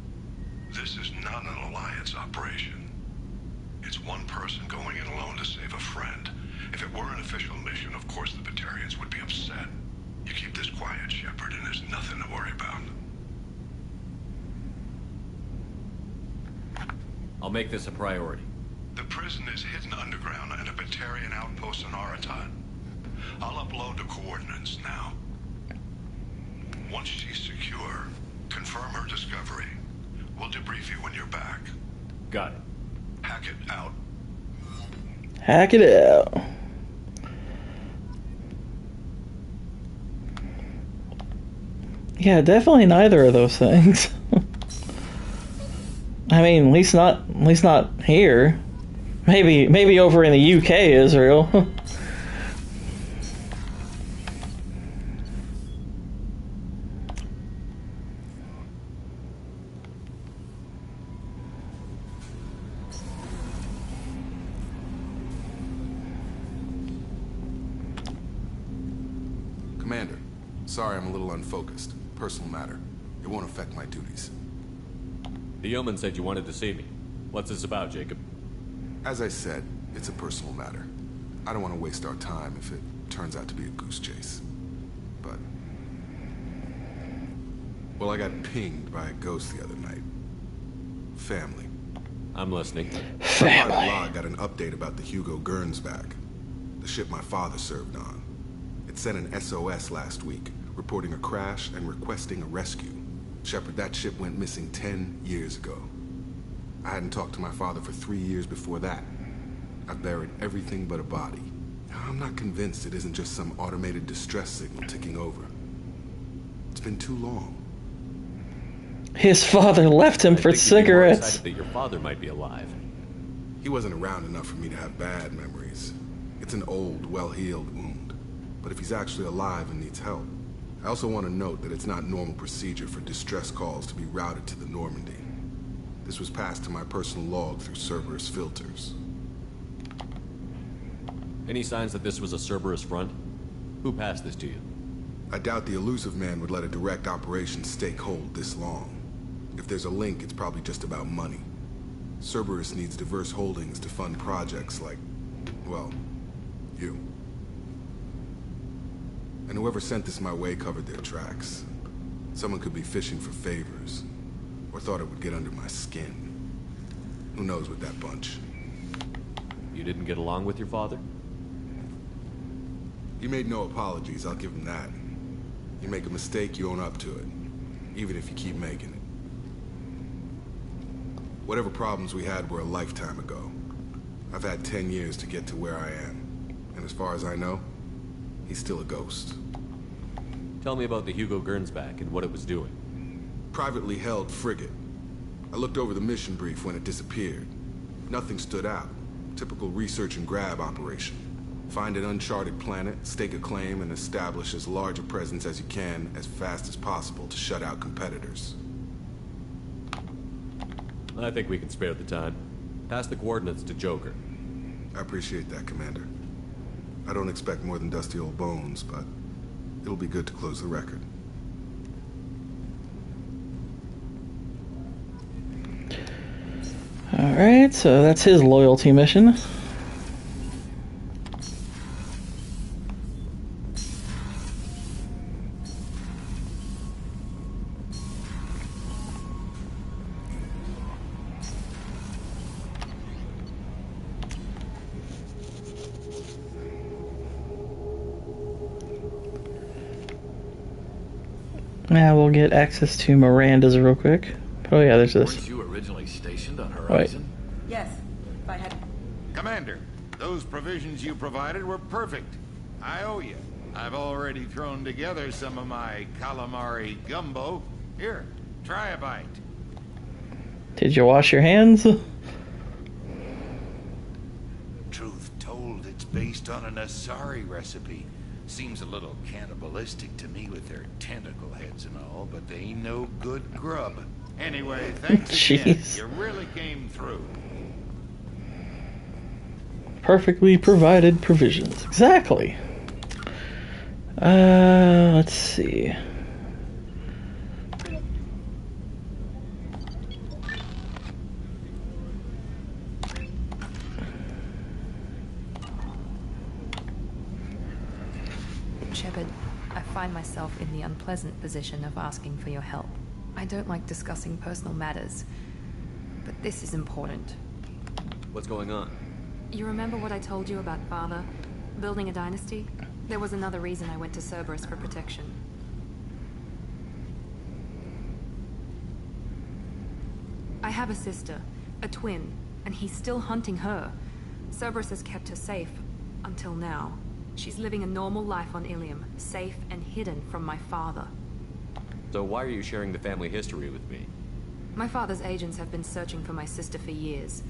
This is not an Alliance operation. It's one person going in alone to save a friend. If it were an official mission, of course the Batarians would be upset. make this a priority. The prison is hidden underground at a Batarian outpost on Aratat. I'll upload the coordinates now. Once she's secure, confirm her discovery. We'll debrief you when you're back. Got it. Hack it out. Hack it out. Yeah, definitely neither of those things. I mean, at least not here. Maybe over in the UK, Israel. Commander, sorry I'm a little unfocused. Personal matter. It won't affect my duties. The yeoman said you wanted to see me. What's this about, Jacob? As I said, it's a personal matter. I don't want to waste our time if it turns out to be a goose chase. But... well, I got pinged by a ghost the other night. Family. I'm listening. Family. Log got an update about the Hugo Gernsback, the ship my father served on. It sent an SOS last week, reporting a crash and requesting a rescue. Shepard, that ship went missing 10 years ago. I hadn't talked to my father for 3 years before that. I've buried everything but a body. I'm not convinced it isn't just some automated distress signal ticking over. It's been too long. His father left him for cigarettes. More excited that your father might be alive. He wasn't around enough for me to have bad memories. It's an old, well-healed wound. But if he's actually alive and needs help, I also want to note that it's not normal procedure for distress calls to be routed to the Normandy. This was passed to my personal log through Cerberus filters. Any signs that this was a Cerberus front? Who passed this to you? I doubt the elusive man would let a direct operation stake hold this long. If there's a link, it's probably just about money. Cerberus needs diverse holdings to fund projects like, well, you. And whoever sent this my way covered their tracks. Someone could be fishing for favors, or thought it would get under my skin. Who knows with that bunch? You didn't get along with your father? He made no apologies, I'll give him that. You make a mistake, you own up to it. Even if you keep making it. Whatever problems we had were a lifetime ago. I've had 10 years to get to where I am. And as far as I know, he's still a ghost. Tell me about the Hugo Gernsback and what it was doing. Privately held frigate. I looked over the mission brief when it disappeared. Nothing stood out. Typical research and grab operation. Find an uncharted planet, stake a claim, and establish as large a presence as you can as fast as possible to shut out competitors. I think we can spare the time. Pass the coordinates to Joker. I appreciate that, Commander. I don't expect more than dusty old bones, but it'll be good to close the record. Alright, so that's his loyalty mission. Now we'll get access to Miranda's real quick. Oh yeah, there's this. Weren't you originally stationed on Horizon? Yes, if I had... Commander, those provisions you provided were perfect. I owe you. I've already thrown together some of my calamari gumbo. Here, try a bite. Did you wash your hands? Truth told, it's based on an Asari recipe. Seems a little cannibalistic to me with their tentacle heads and all, but they ain't no good grub. Anyway, thanks again. You really came through. Perfectly provided provisions. Exactly. Let's see. Shepard, I find myself in the unpleasant position of asking for your help. I don't like discussing personal matters, But this is important. What's going on? You remember what I told you about Father? Building a dynasty? There was another reason I went to Cerberus for protection. I have a sister, a twin, and he's still hunting her. Cerberus has kept her safe, until now. She's living a normal life on Ilium, safe and hidden from my father. So why are you sharing the family history with me? My father's agents have been searching for my sister for years.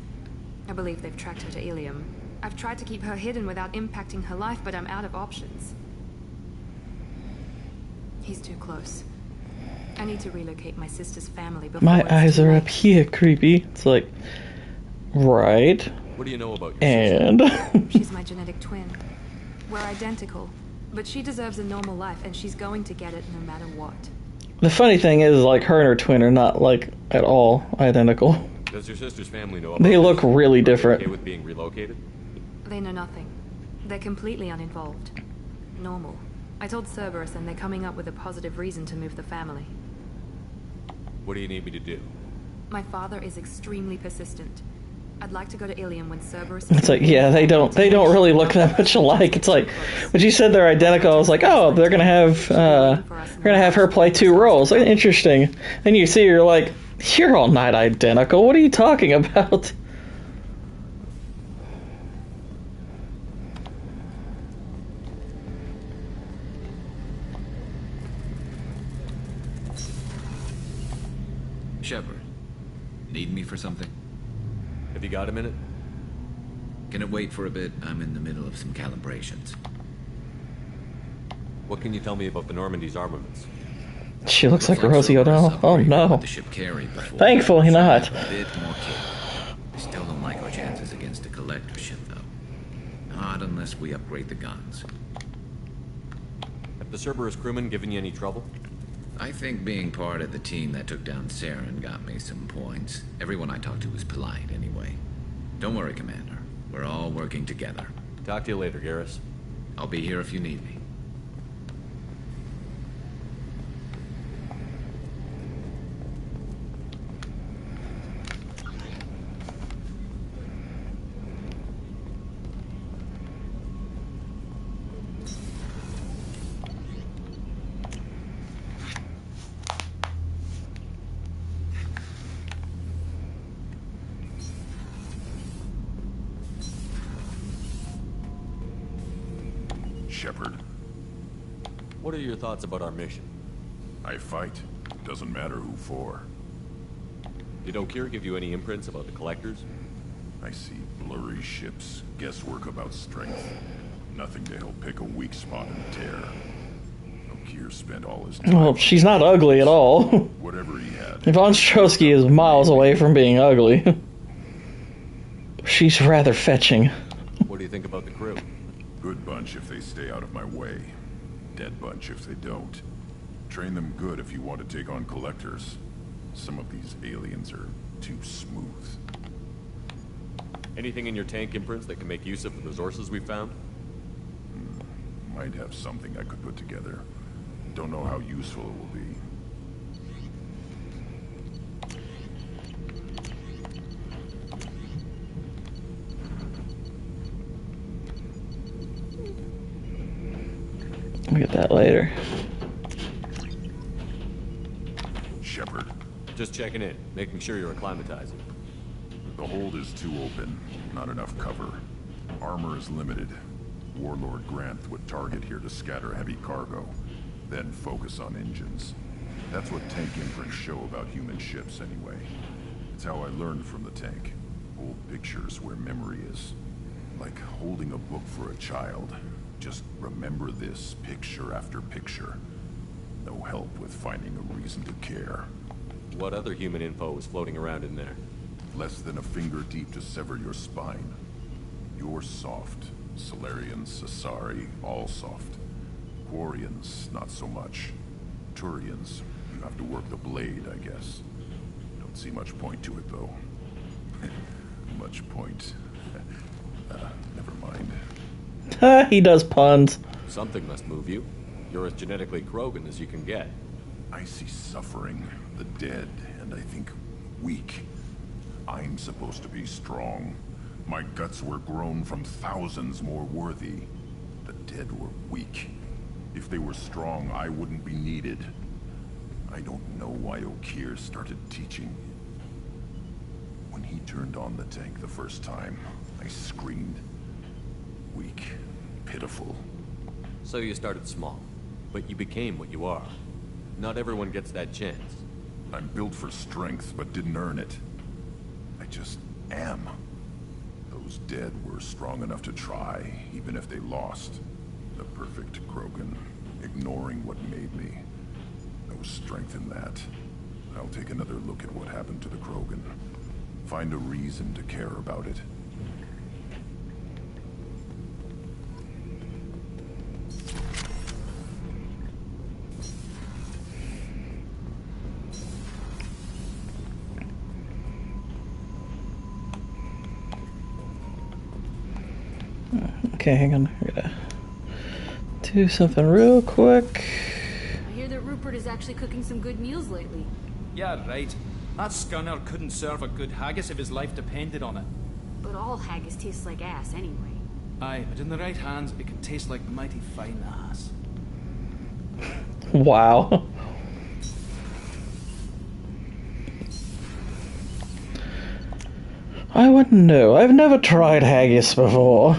I believe they've tracked her to Ilium. I've tried to keep her hidden without impacting her life, but I'm out of options. He's too close. I need to relocate my sister's family before My it's eyes too are late. up here, creepy. It's like, right. What do you know about your And She's my genetic twin. We're identical, but she deserves a normal life, and she's going to get it no matter what. the funny thing is, like, her and her twin are not, like, at all identical. Does your sister's family know about They this? look really Are they different. okay with being relocated? They know nothing. They're completely uninvolved. Normal. I told Cerberus, and they're coming up with a positive reason to move the family. What do you need me to do? My father is extremely persistent. I'd like to go to Ilium when Cerberus... It's like, yeah, they don't really look that much alike. It's like, when you said they're identical, I was like, oh, they're gonna have her play two roles. Interesting. Then you see, you're like, you're all not identical. What are you talking about? Shepard, need me for something? Have you got a minute? Can it wait for a bit? I'm in the middle of some calibrations. What can you tell me about the Normandy's armaments? She looks like Rosie O'Donnell. Oh no. The ship carried before. Thankfully not. A bit more capable. I still don't like our chances against a collector ship, though. Not unless we upgrade the guns. Have the Cerberus crewmen given you any trouble? I think being part of the team that took down Saren got me some points. Everyone I talked to was polite, anyway. Don't worry, Commander. We're all working together. Talk to you later, Garrus. I'll be here if you need me. Shepard, What are your thoughts about our mission? I fight. Doesn't matter who for. Did O'Keefe give you any imprints about the collectors? I see blurry ships, guesswork about strength. Nothing to help pick a weak spot and tear. O'Keefe spent all his time... Well, she's not ugly at all. Whatever he had. Von Strosky is miles away from being ugly. She's rather fetching. What do you think about the crew? Good bunch if they stay out of my way. Dead bunch if they don't. Train them good if you want to take on collectors. Some of these aliens are too smooth. Anything in your tank imprints that can make use of the resources we found? Might have something I could put together. Don't know how useful it will be. I'll get that later. Shepard. Just checking in, making sure you're acclimatizing. The hold is too open. Not enough cover. Armor is limited. Warlord Grant would target here to scatter heavy cargo, then focus on engines. That's what tank imprints show about human ships anyway. It's how I learned from the tank. Old pictures where memory is. Like holding a book for a child. Just remember this picture after picture. No help with finding a reason to care. What other human info was floating around in there? Less than a finger deep to sever your spine. You're soft. Solarians, Asari, all soft. Quarians, not so much. Turians, you have to work the blade, I guess. Don't see much point to it, though. Much point. Never mind. He does puns. Something must move you. You're as genetically Krogan as you can get. I see suffering, the dead, and I think weak. I'm supposed to be strong. My guts were grown from thousands more worthy. The dead were weak. If they were strong, I wouldn't be needed. I don't know why Okeer started teaching. When he turned on the tank the first time, I screamed. Weak, pitiful. So you started small, but you became what you are. Not everyone gets that chance. I'm built for strength, but didn't earn it. I just am. Those dead were strong enough to try, even if they lost. The perfect Krogan, ignoring what made me. No strength in that. I'll take another look at what happened to the Krogan. Find a reason to care about it. Okay, hang on. I gotta do something real quick. I hear that Rupert is actually cooking some good meals lately. Yeah, right. That scunner couldn't serve a good haggis if his life depended on it. But all haggis tastes like ass anyway. Aye, but in the right hands, it can taste like mighty fine ass. Wow. I wouldn't know. I've never tried haggis before.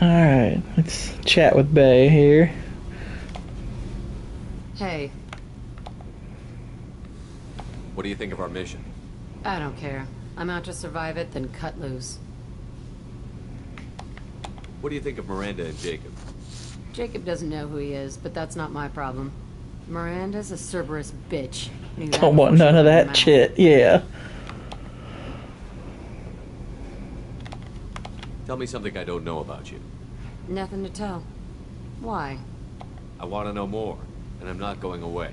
Alright, let's chat with Bay here. Hey, What do you think of our mission? I don't care. I'm out to survive it, then cut loose. What do you think of Miranda and Jacob? Jacob doesn't know who he is, but that's not my problem. Miranda's a Cerberus bitch. Don't want none of that shit, yeah. Tell me something I don't know about you. Nothing to tell. Why? I want to know more, and I'm not going away.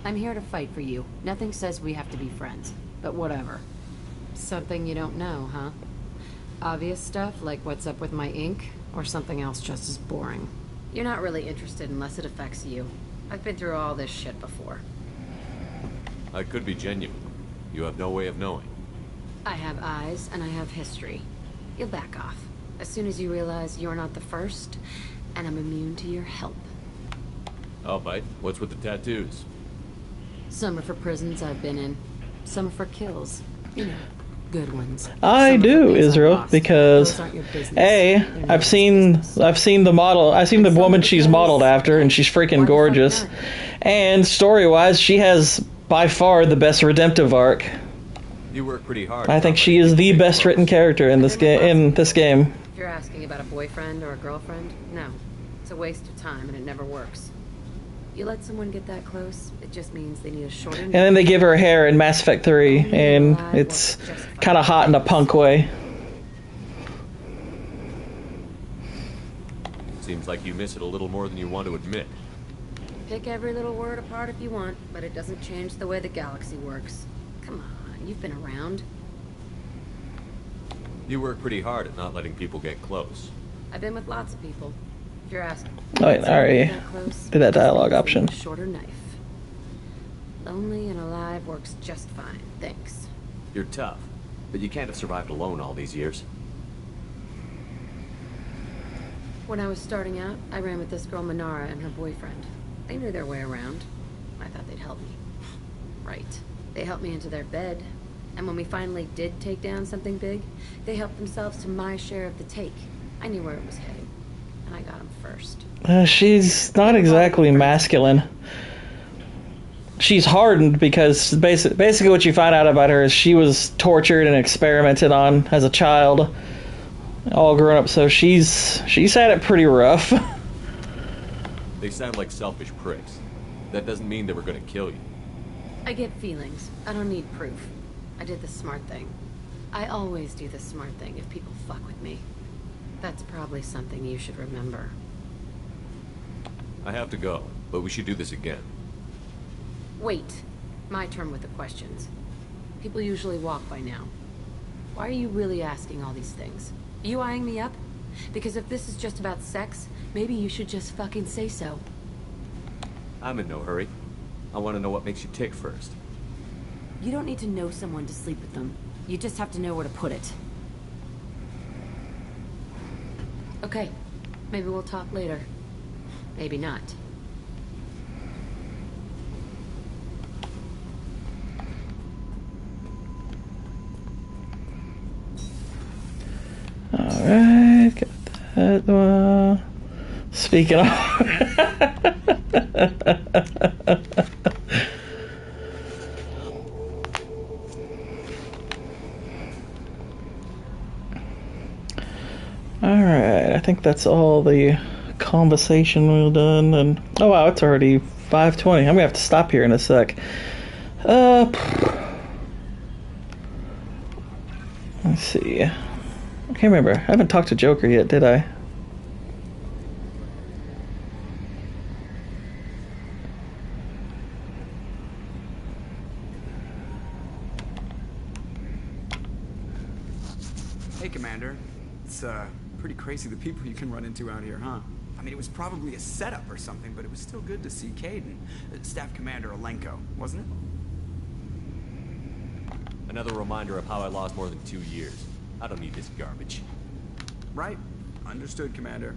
I'm here to fight for you. Nothing says we have to be friends, but whatever. Something you don't know, huh? Obvious stuff, like what's up with my ink, or something else just as boring. You're not really interested unless it affects you. I've been through all this shit before. I could be genuine. You have no way of knowing. I have eyes, and I have history. You'll back off. As soon as you realize you're not the first, and I'm immune to your help. I'll bite. What's with the tattoos? Some are for prisons I've been in. Some are for kills. You know, good ones. I do, Israel, because I've seen the model. I've seen the woman she's modeled after, and she's freaking gorgeous. And story-wise, she has by far the best redemptive arc. You work pretty hard. I think she is the best written character in this game. If you're asking about a boyfriend or a girlfriend, no. It's a waste of time, and it never works. You let someone get that close, it just means they need a shorter... And then they give her hair in Mass Effect 3, and it's kind of hot in a punk way. Seems like you miss it a little more than you want to admit. Pick every little word apart if you want, but it doesn't change the way the galaxy works. Come on, you've been around. You work pretty hard at not letting people get close. I've been with lots of people. If you're asking... Oh, wait, I already did that dialogue option. Shorter knife. Lonely and alive works just fine, thanks. You're tough, but you can't have survived alone all these years. When I was starting out, I ran with this girl Manara and her boyfriend. They knew their way around. I thought they'd help me. Right. They helped me into their bed. And when we finally did take down something big, they helped themselves to my share of the take. I knew where it was heading. And I got him first. She's not exactly masculine. She's hardened because basically what you find out about her is she was tortured and experimented on as a child, all grown up. So she's had it pretty rough. They sound like selfish pricks. That doesn't mean they were gonna kill you. I get feelings. I don't need proof. I did the smart thing. I always do the smart thing if people fuck with me. That's probably something you should remember. I have to go, but we should do this again. Wait. My turn with the questions. People usually walk by now. Why are you really asking all these things? You eyeing me up? Because if this is just about sex, maybe you should just fucking say so. I'm in no hurry. I want to know what makes you tick first. You don't need to know someone to sleep with them. You just have to know where to put it. Okay. Maybe we'll talk later. Maybe not. Alright, got that. Speaking of... Alright, I think that's all the conversation we've done, and... Oh wow, it's already 5:20. I'm gonna have to stop here in a sec. Let's see. I can't remember. I haven't talked to Joker yet, did I? Hey, Commander. It's, pretty crazy the people you can run into out here, huh? I mean, it was probably a setup or something, but it was still good to see Caden. Staff Commander Alenko, wasn't it? Another reminder of how I lost more than 2 years. I don't need this garbage. Right. Understood, Commander.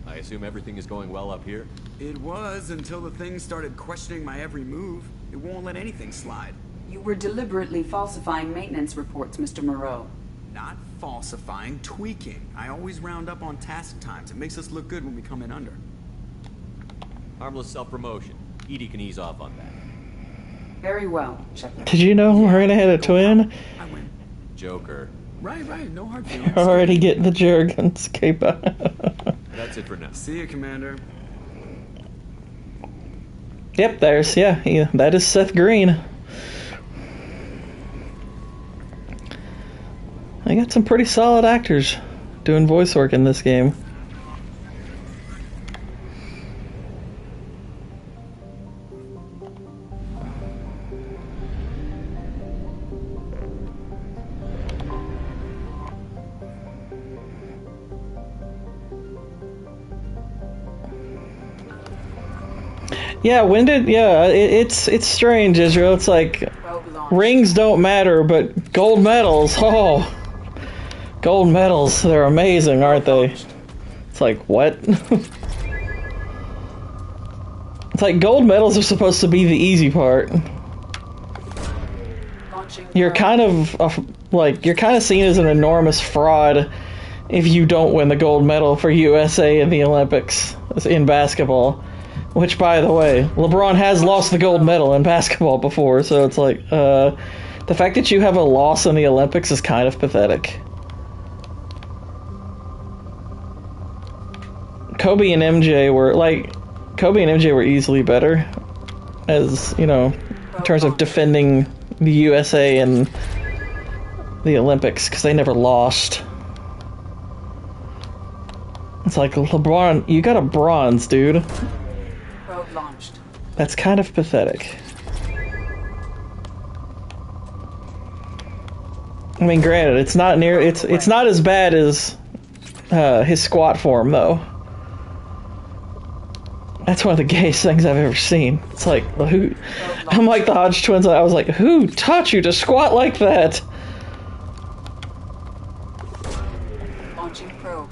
I assume everything is going well up here? It was, until the thing started questioning my every move. It won't let anything slide. You were deliberately falsifying maintenance reports, Mr. Moreau. Not falsifying, tweaking. I always round up on task times. It makes us look good when we come in under. Harmless self-promotion. Edie can ease off on that. Very well. Did you know Marina had a twin? I win. Joker. Right. No hard feelings. You're already getting the Jurgens cape out. That's it for now. See you, Commander. Yep, yeah, that is Seth Green. I got some pretty solid actors doing voice work in this game. Yeah, it's strange, Israel. It's like rings don't matter, but gold medals, oh. Gold medals, they're amazing, aren't they? It's like, what? It's like gold medals are supposed to be the easy part. You're kind of seen as an enormous fraud if you don't win the gold medal for USA in the Olympics in basketball. Which, by the way, LeBron has lost the gold medal in basketball before, so it's like, the fact that you have a loss in the Olympics is kind of pathetic. Kobe and MJ were easily better, as, you know, in terms of defending the USA in the Olympics, because they never lost. It's like, LeBron, you got a bronze, dude. Probe launched. That's kind of pathetic. I mean, granted, it's not as bad as his squat form, though. That's one of the gayest things I've ever seen. It's like, I'm like the Hodge twins. I was like, who taught you to squat like that? Launching probe.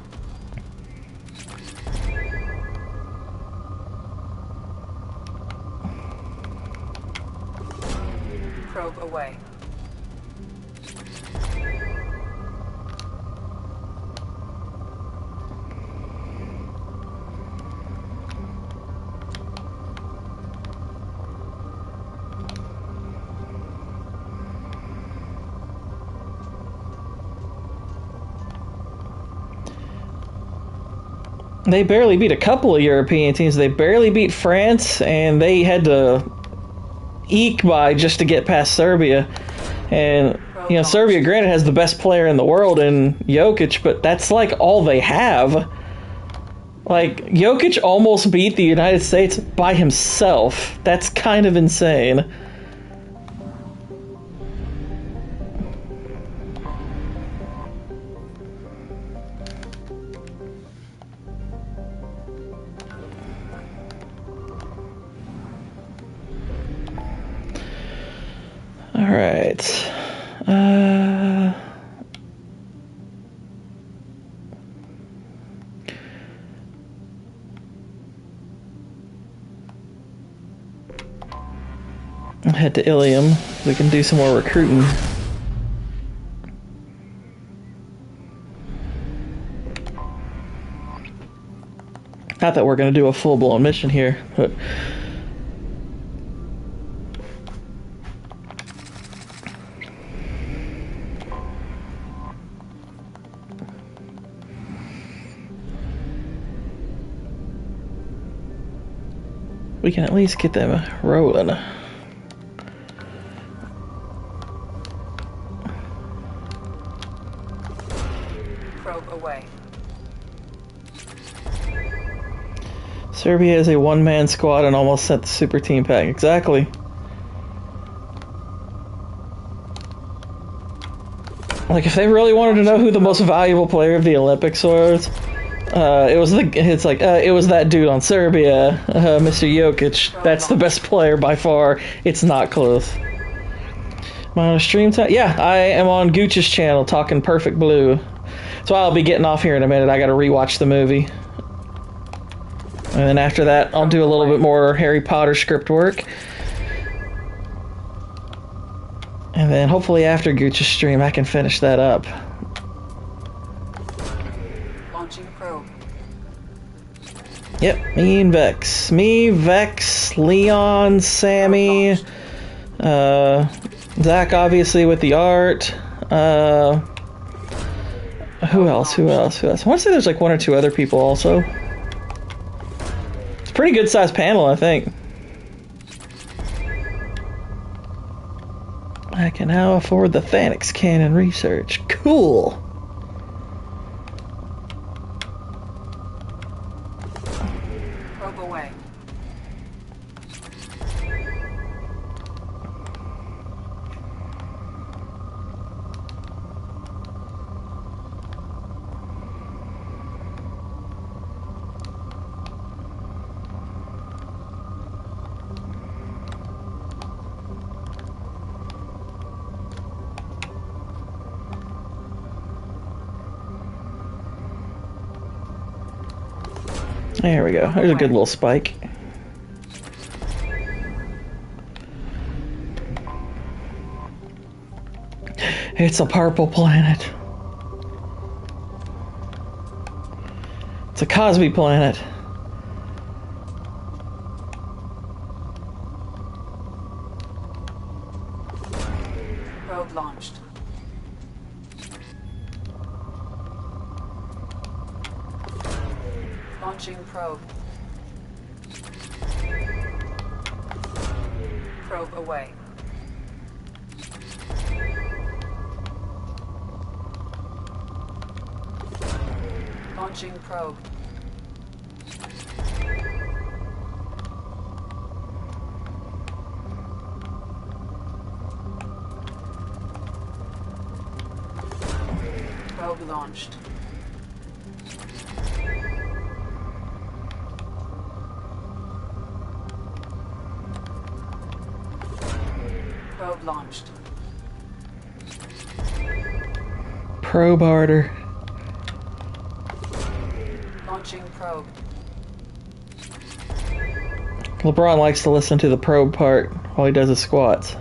Probe away. They barely beat a couple of European teams. They barely beat France, and they had to eke by just to get past Serbia. And, you know, Serbia, granted, has the best player in the world in Jokic, but that's like all they have. Like, Jokic almost beat the United States by himself. That's kind of insane. All right. I'll head to Ilium. We can do some more recruiting. Not that we're going to do a full-blown mission here, but... we can at least get them rolling. Probe away. Serbia is a one-man squad and almost sent the super team pack. Exactly. Like, if they really wanted to know who the most valuable player of the Olympics was, it was that dude on Serbia, Mr. Jokic. That's the best player by far. It's not close. Am I on a stream time? Yeah, I am on Gooch's channel talking Perfect Blue. So I'll be getting off here in a minute. I gotta rewatch the movie. And then after that, I'll do a little bit more Harry Potter script work. And then hopefully after Gooch's stream, I can finish that up. Launching probe. Yep, me and Vex. Me, Vex, Leon, Sammy, Zach obviously with the art. Who else? I want to say there's like one or two other people also. It's a pretty good sized panel, I think. I can now afford the Thanix cannon research. Cool. Probe away. There we go. There's a good little spike. It's a purple planet. It's a Cosby planet. Probe launched. Launching probe. Probe away. Launching probe. Probe launched. Probe launched. Probe harder. Launching probe. LeBron likes to listen to the probe part while he does his squats.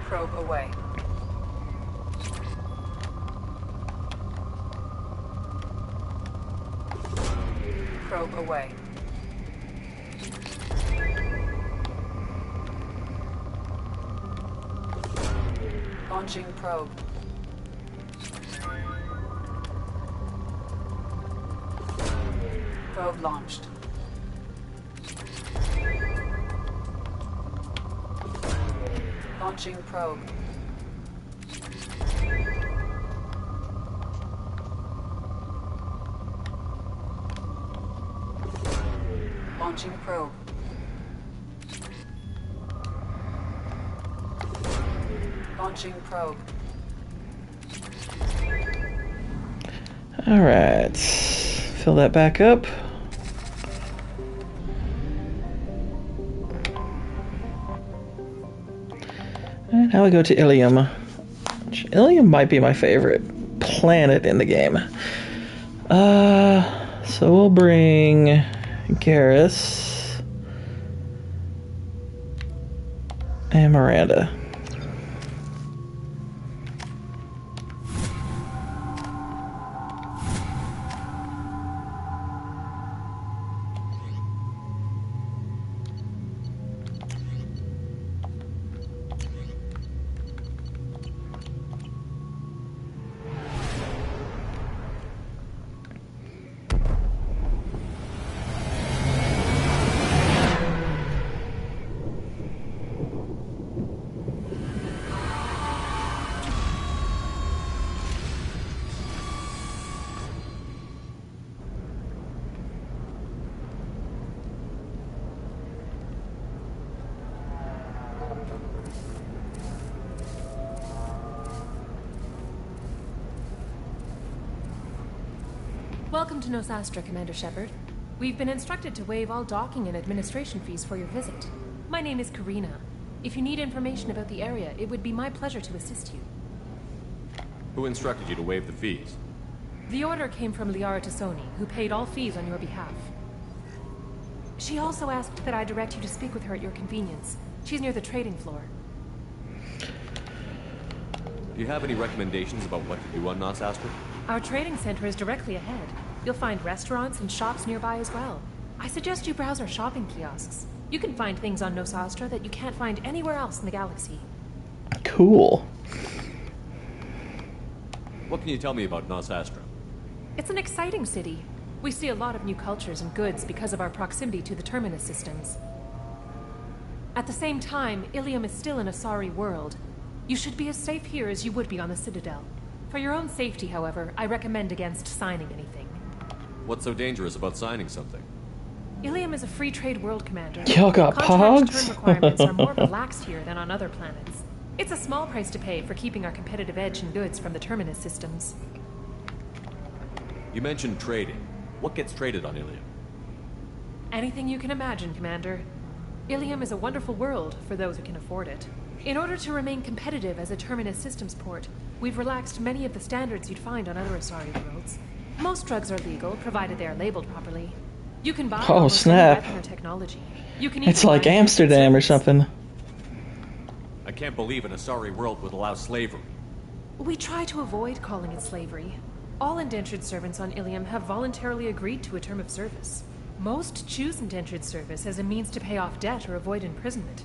Probe away. Probe away. Launching probe. Probe launched. Launching probe. Launching probe. Launching probe. All right, fill that back up. And now we go to Ilium. Ilium might be my favorite planet in the game. So we'll bring Garrus and Miranda. Welcome to Nosastra, Commander Shepard. We've been instructed to waive all docking and administration fees for your visit. My name is Karina. If you need information about the area, it would be my pleasure to assist you. Who instructed you to waive the fees? The order came from Liara Tassoni, who paid all fees on your behalf. She also asked that I direct you to speak with her at your convenience. She's near the trading floor. Do you have any recommendations about what to do on Nosastra? Our trading center is directly ahead. You'll find restaurants and shops nearby as well. I suggest you browse our shopping kiosks. You can find things on Nosastra that you can't find anywhere else in the galaxy. Cool. What can you tell me about Nosastra? It's an exciting city. We see a lot of new cultures and goods because of our proximity to the Terminus systems. At the same time, Ilium is still an Asari world. You should be as safe here as you would be on the Citadel. For your own safety, however, I recommend against signing anything. What's so dangerous about signing something? Ilium is a free trade world, Commander. Y'all got Contract pogs? term requirements are more relaxed here than on other planets. It's a small price to pay for keeping our competitive edge in goods from the Terminus systems. You mentioned trading. What gets traded on Ilium? Anything you can imagine, Commander. Ilium is a wonderful world for those who can afford it. In order to remain competitive as a Terminus systems port, we've relaxed many of the standards you'd find on other Asari worlds. Most drugs are legal, provided they are labeled properly. You can buy almost any snap. weapon or technology. You can It's even like buy Amsterdam or something. I can't believe an Asari world would allow slavery. We try to avoid calling it slavery. All indentured servants on Ilium have voluntarily agreed to a term of service. Most choose indentured service as a means to pay off debt or avoid imprisonment.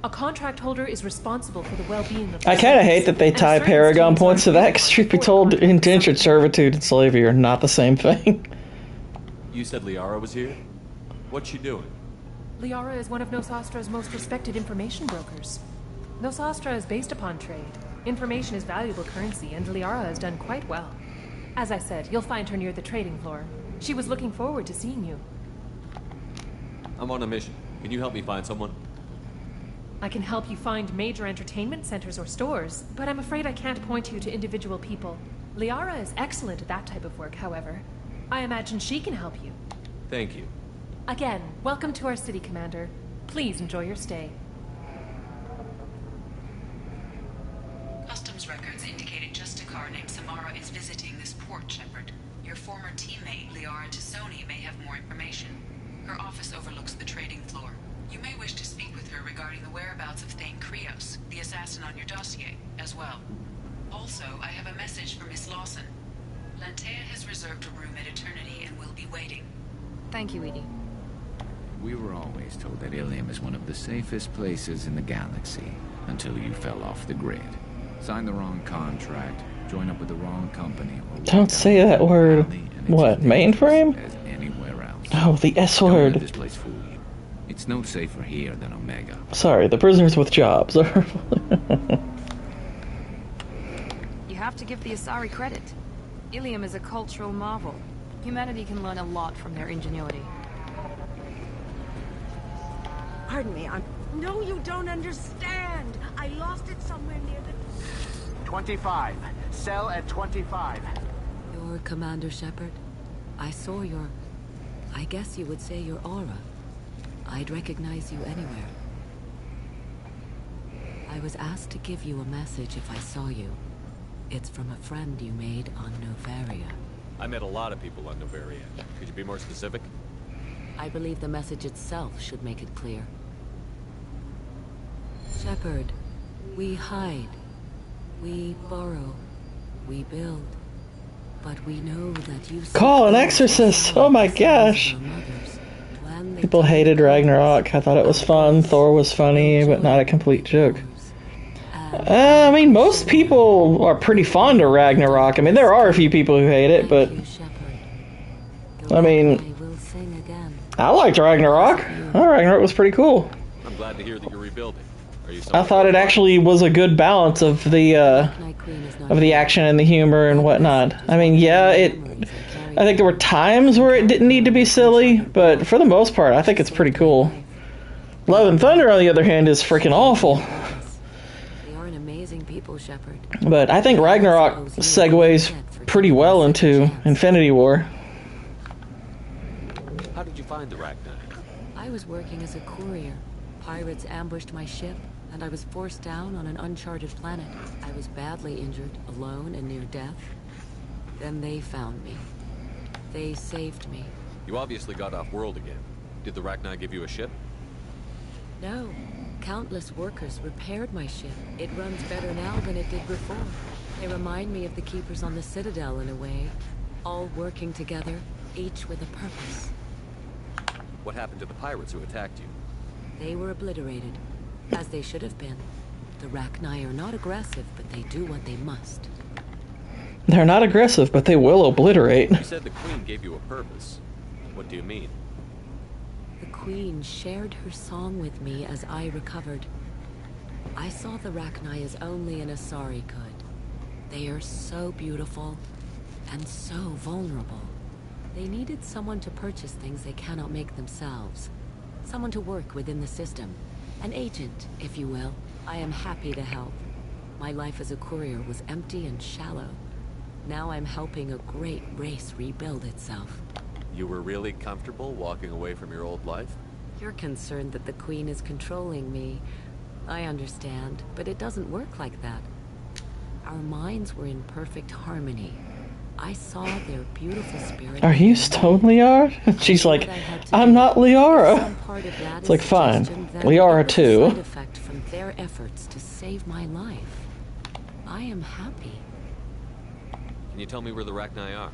A contract holder is responsible for the well-being of the I kind of hate that they tie Paragon points to that, because truth be told, indentured servitude and slavery are not the same thing. You said Liara was here? What's she doing? Liara is one of Nosastra's most respected information brokers. Nosastra is based upon trade. Information is valuable currency, and Liara has done quite well. As I said, you'll find her near the trading floor. She was looking forward to seeing you. I'm on a mission. Can you help me find someone? I can help you find major entertainment centers or stores, but I'm afraid I can't point you to individual people. Liara is excellent at that type of work, however. I imagine she can help you. Thank you. Again, welcome to our city, Commander. Please enjoy your stay. Customs records indicated just a car named Samara is visiting this port, Shepard. Your former teammate, Liara Tassoni, may have more information. Her office overlooks the trading floor. You may wish to speak with her regarding the whereabouts of Thane Krios, the assassin on your dossier, as well. Also, I have a message for Miss Lawson. Lantea has reserved a room at Eternity and will be waiting. Thank you, Edie. We were always told that Ilium is one of the safest places in the galaxy, until you fell off the grid. Signed the wrong contract, joined up with the wrong company, or Don't say that word. What, mainframe? as anywhere else. Oh, the S Don't let word. this place fool you. It's no safer here than Omega. Sorry, the prisoners with jobs are... You have to give the Asari credit. Ilium is a cultural marvel. Humanity can learn a lot from their ingenuity. Pardon me, No, you don't understand. I lost it somewhere near the... 25. Cell at 25. You're Commander Shepard. I saw your... I guess you would say your aura. I'd recognize you anywhere. I was asked to give you a message if I saw you. It's from a friend you made on Novaria. I met a lot of people on Novaria. Could you be more specific? I believe the message itself should make it clear. Shepard, we hide. We borrow. We build. But we know that you... Call an exorcist! Oh my gosh! People hated Ragnarok. I thought it was fun. Thor was funny, but not a complete joke. I mean, most people are pretty fond of Ragnarok. I mean, there are a few people who hate it, but... I mean... I liked Ragnarok. Oh, Ragnarok was pretty cool. I'm glad to hear that you're rebuilding. Are you I thought it actually was a good balance of the action and the humor and whatnot. I mean, yeah, I think there were times where it didn't need to be silly, but for the most part, I think it's pretty cool. Love and Thunder, on the other hand, is freaking awful. They are an amazing people, Shepard. But I think Ragnarok segues pretty well into Infinity War. How did you find the Ragnar? I was working as a courier. Pirates ambushed my ship, and I was forced down on an uncharted planet. I was badly injured, alone and near death. Then they found me. They saved me. You obviously got off world again. Did the Ragnar give you a ship? No. Countless workers repaired my ship. It runs better now than it did before. They remind me of the Keepers on the Citadel in a way. All working together, each with a purpose. What happened to the pirates who attacked you? They were obliterated, as they should have been. The Rachni are not aggressive, but they do what they must. They're not aggressive, but they will obliterate. You said the Queen gave you a purpose. What do you mean? The Queen shared her song with me as I recovered. I saw the Rachni as only an Asari could. They are so beautiful, and so vulnerable. They needed someone to purchase things they cannot make themselves. Someone to work within the system. An agent, if you will. I am happy to help. My life as a courier was empty and shallow. Now I'm helping a great race rebuild itself. You were really comfortable walking away from your old life? You're concerned that the Queen is controlling me. I understand, but it doesn't work like that. Our minds were in perfect harmony. I saw their beautiful spirit. Are you stoned, Liara? She's like, I'm not Liara. It's like, fine, Liara too. Side effect from their efforts to save my life. I am happy. Can you tell me where the Rachni are?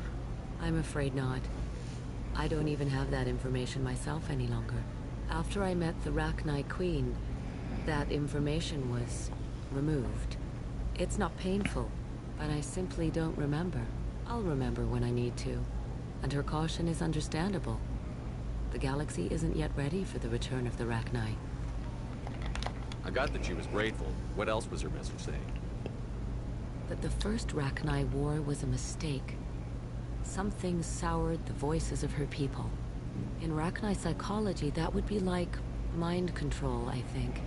I'm afraid not. I don't even have that information myself any longer. After I met the Rachni Queen, that information was removed. It's not painful, but I simply don't remember. I'll remember when I need to, and her caution is understandable. The galaxy isn't yet ready for the return of the Rachni. I got that she was grateful. What else was her message saying? That the first Rachni war was a mistake. Something soured the voices of her people. In Rachni psychology, that would be like mind control, I think.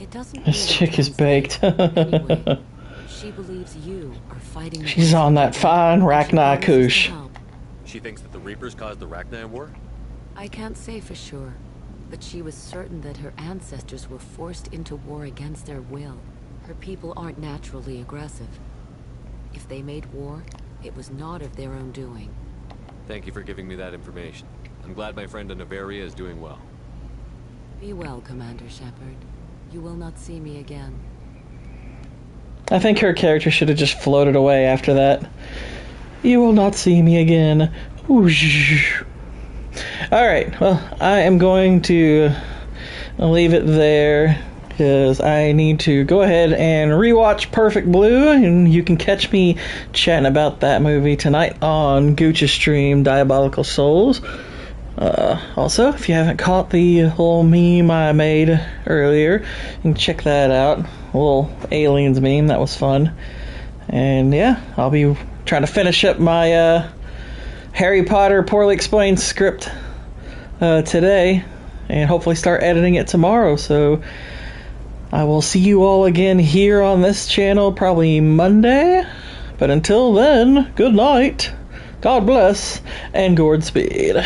It doesn't... This chick is baked. Anyway, she believes you are fighting... She's on that fine Rachni kush. She thinks that the Reapers caused the Rachni war? I can't say for sure, but she was certain that her ancestors were forced into war against their will. Her people aren't naturally aggressive. If they made war, it was not of their own doing. Thank you for giving me that information. I'm glad my friend in Novaria is doing well. Be well, Commander Shepard. You will not see me again. I think her character should have just floated away after that. You will not see me again. Whoosh. Alright, well, I am going to leave it there because I need to go ahead and rewatch Perfect Blue, and you can catch me chatting about that movie tonight on Gooch's stream, Diabolical Souls. Also, if you haven't caught the little meme I made earlier, you can check that out. A little aliens meme, that was fun. And yeah, I'll be trying to finish up my Harry Potter Poorly Explained script today, and hopefully start editing it tomorrow. So I will see you all again here on this channel probably Monday. But until then, good night, God bless, and Godspeed.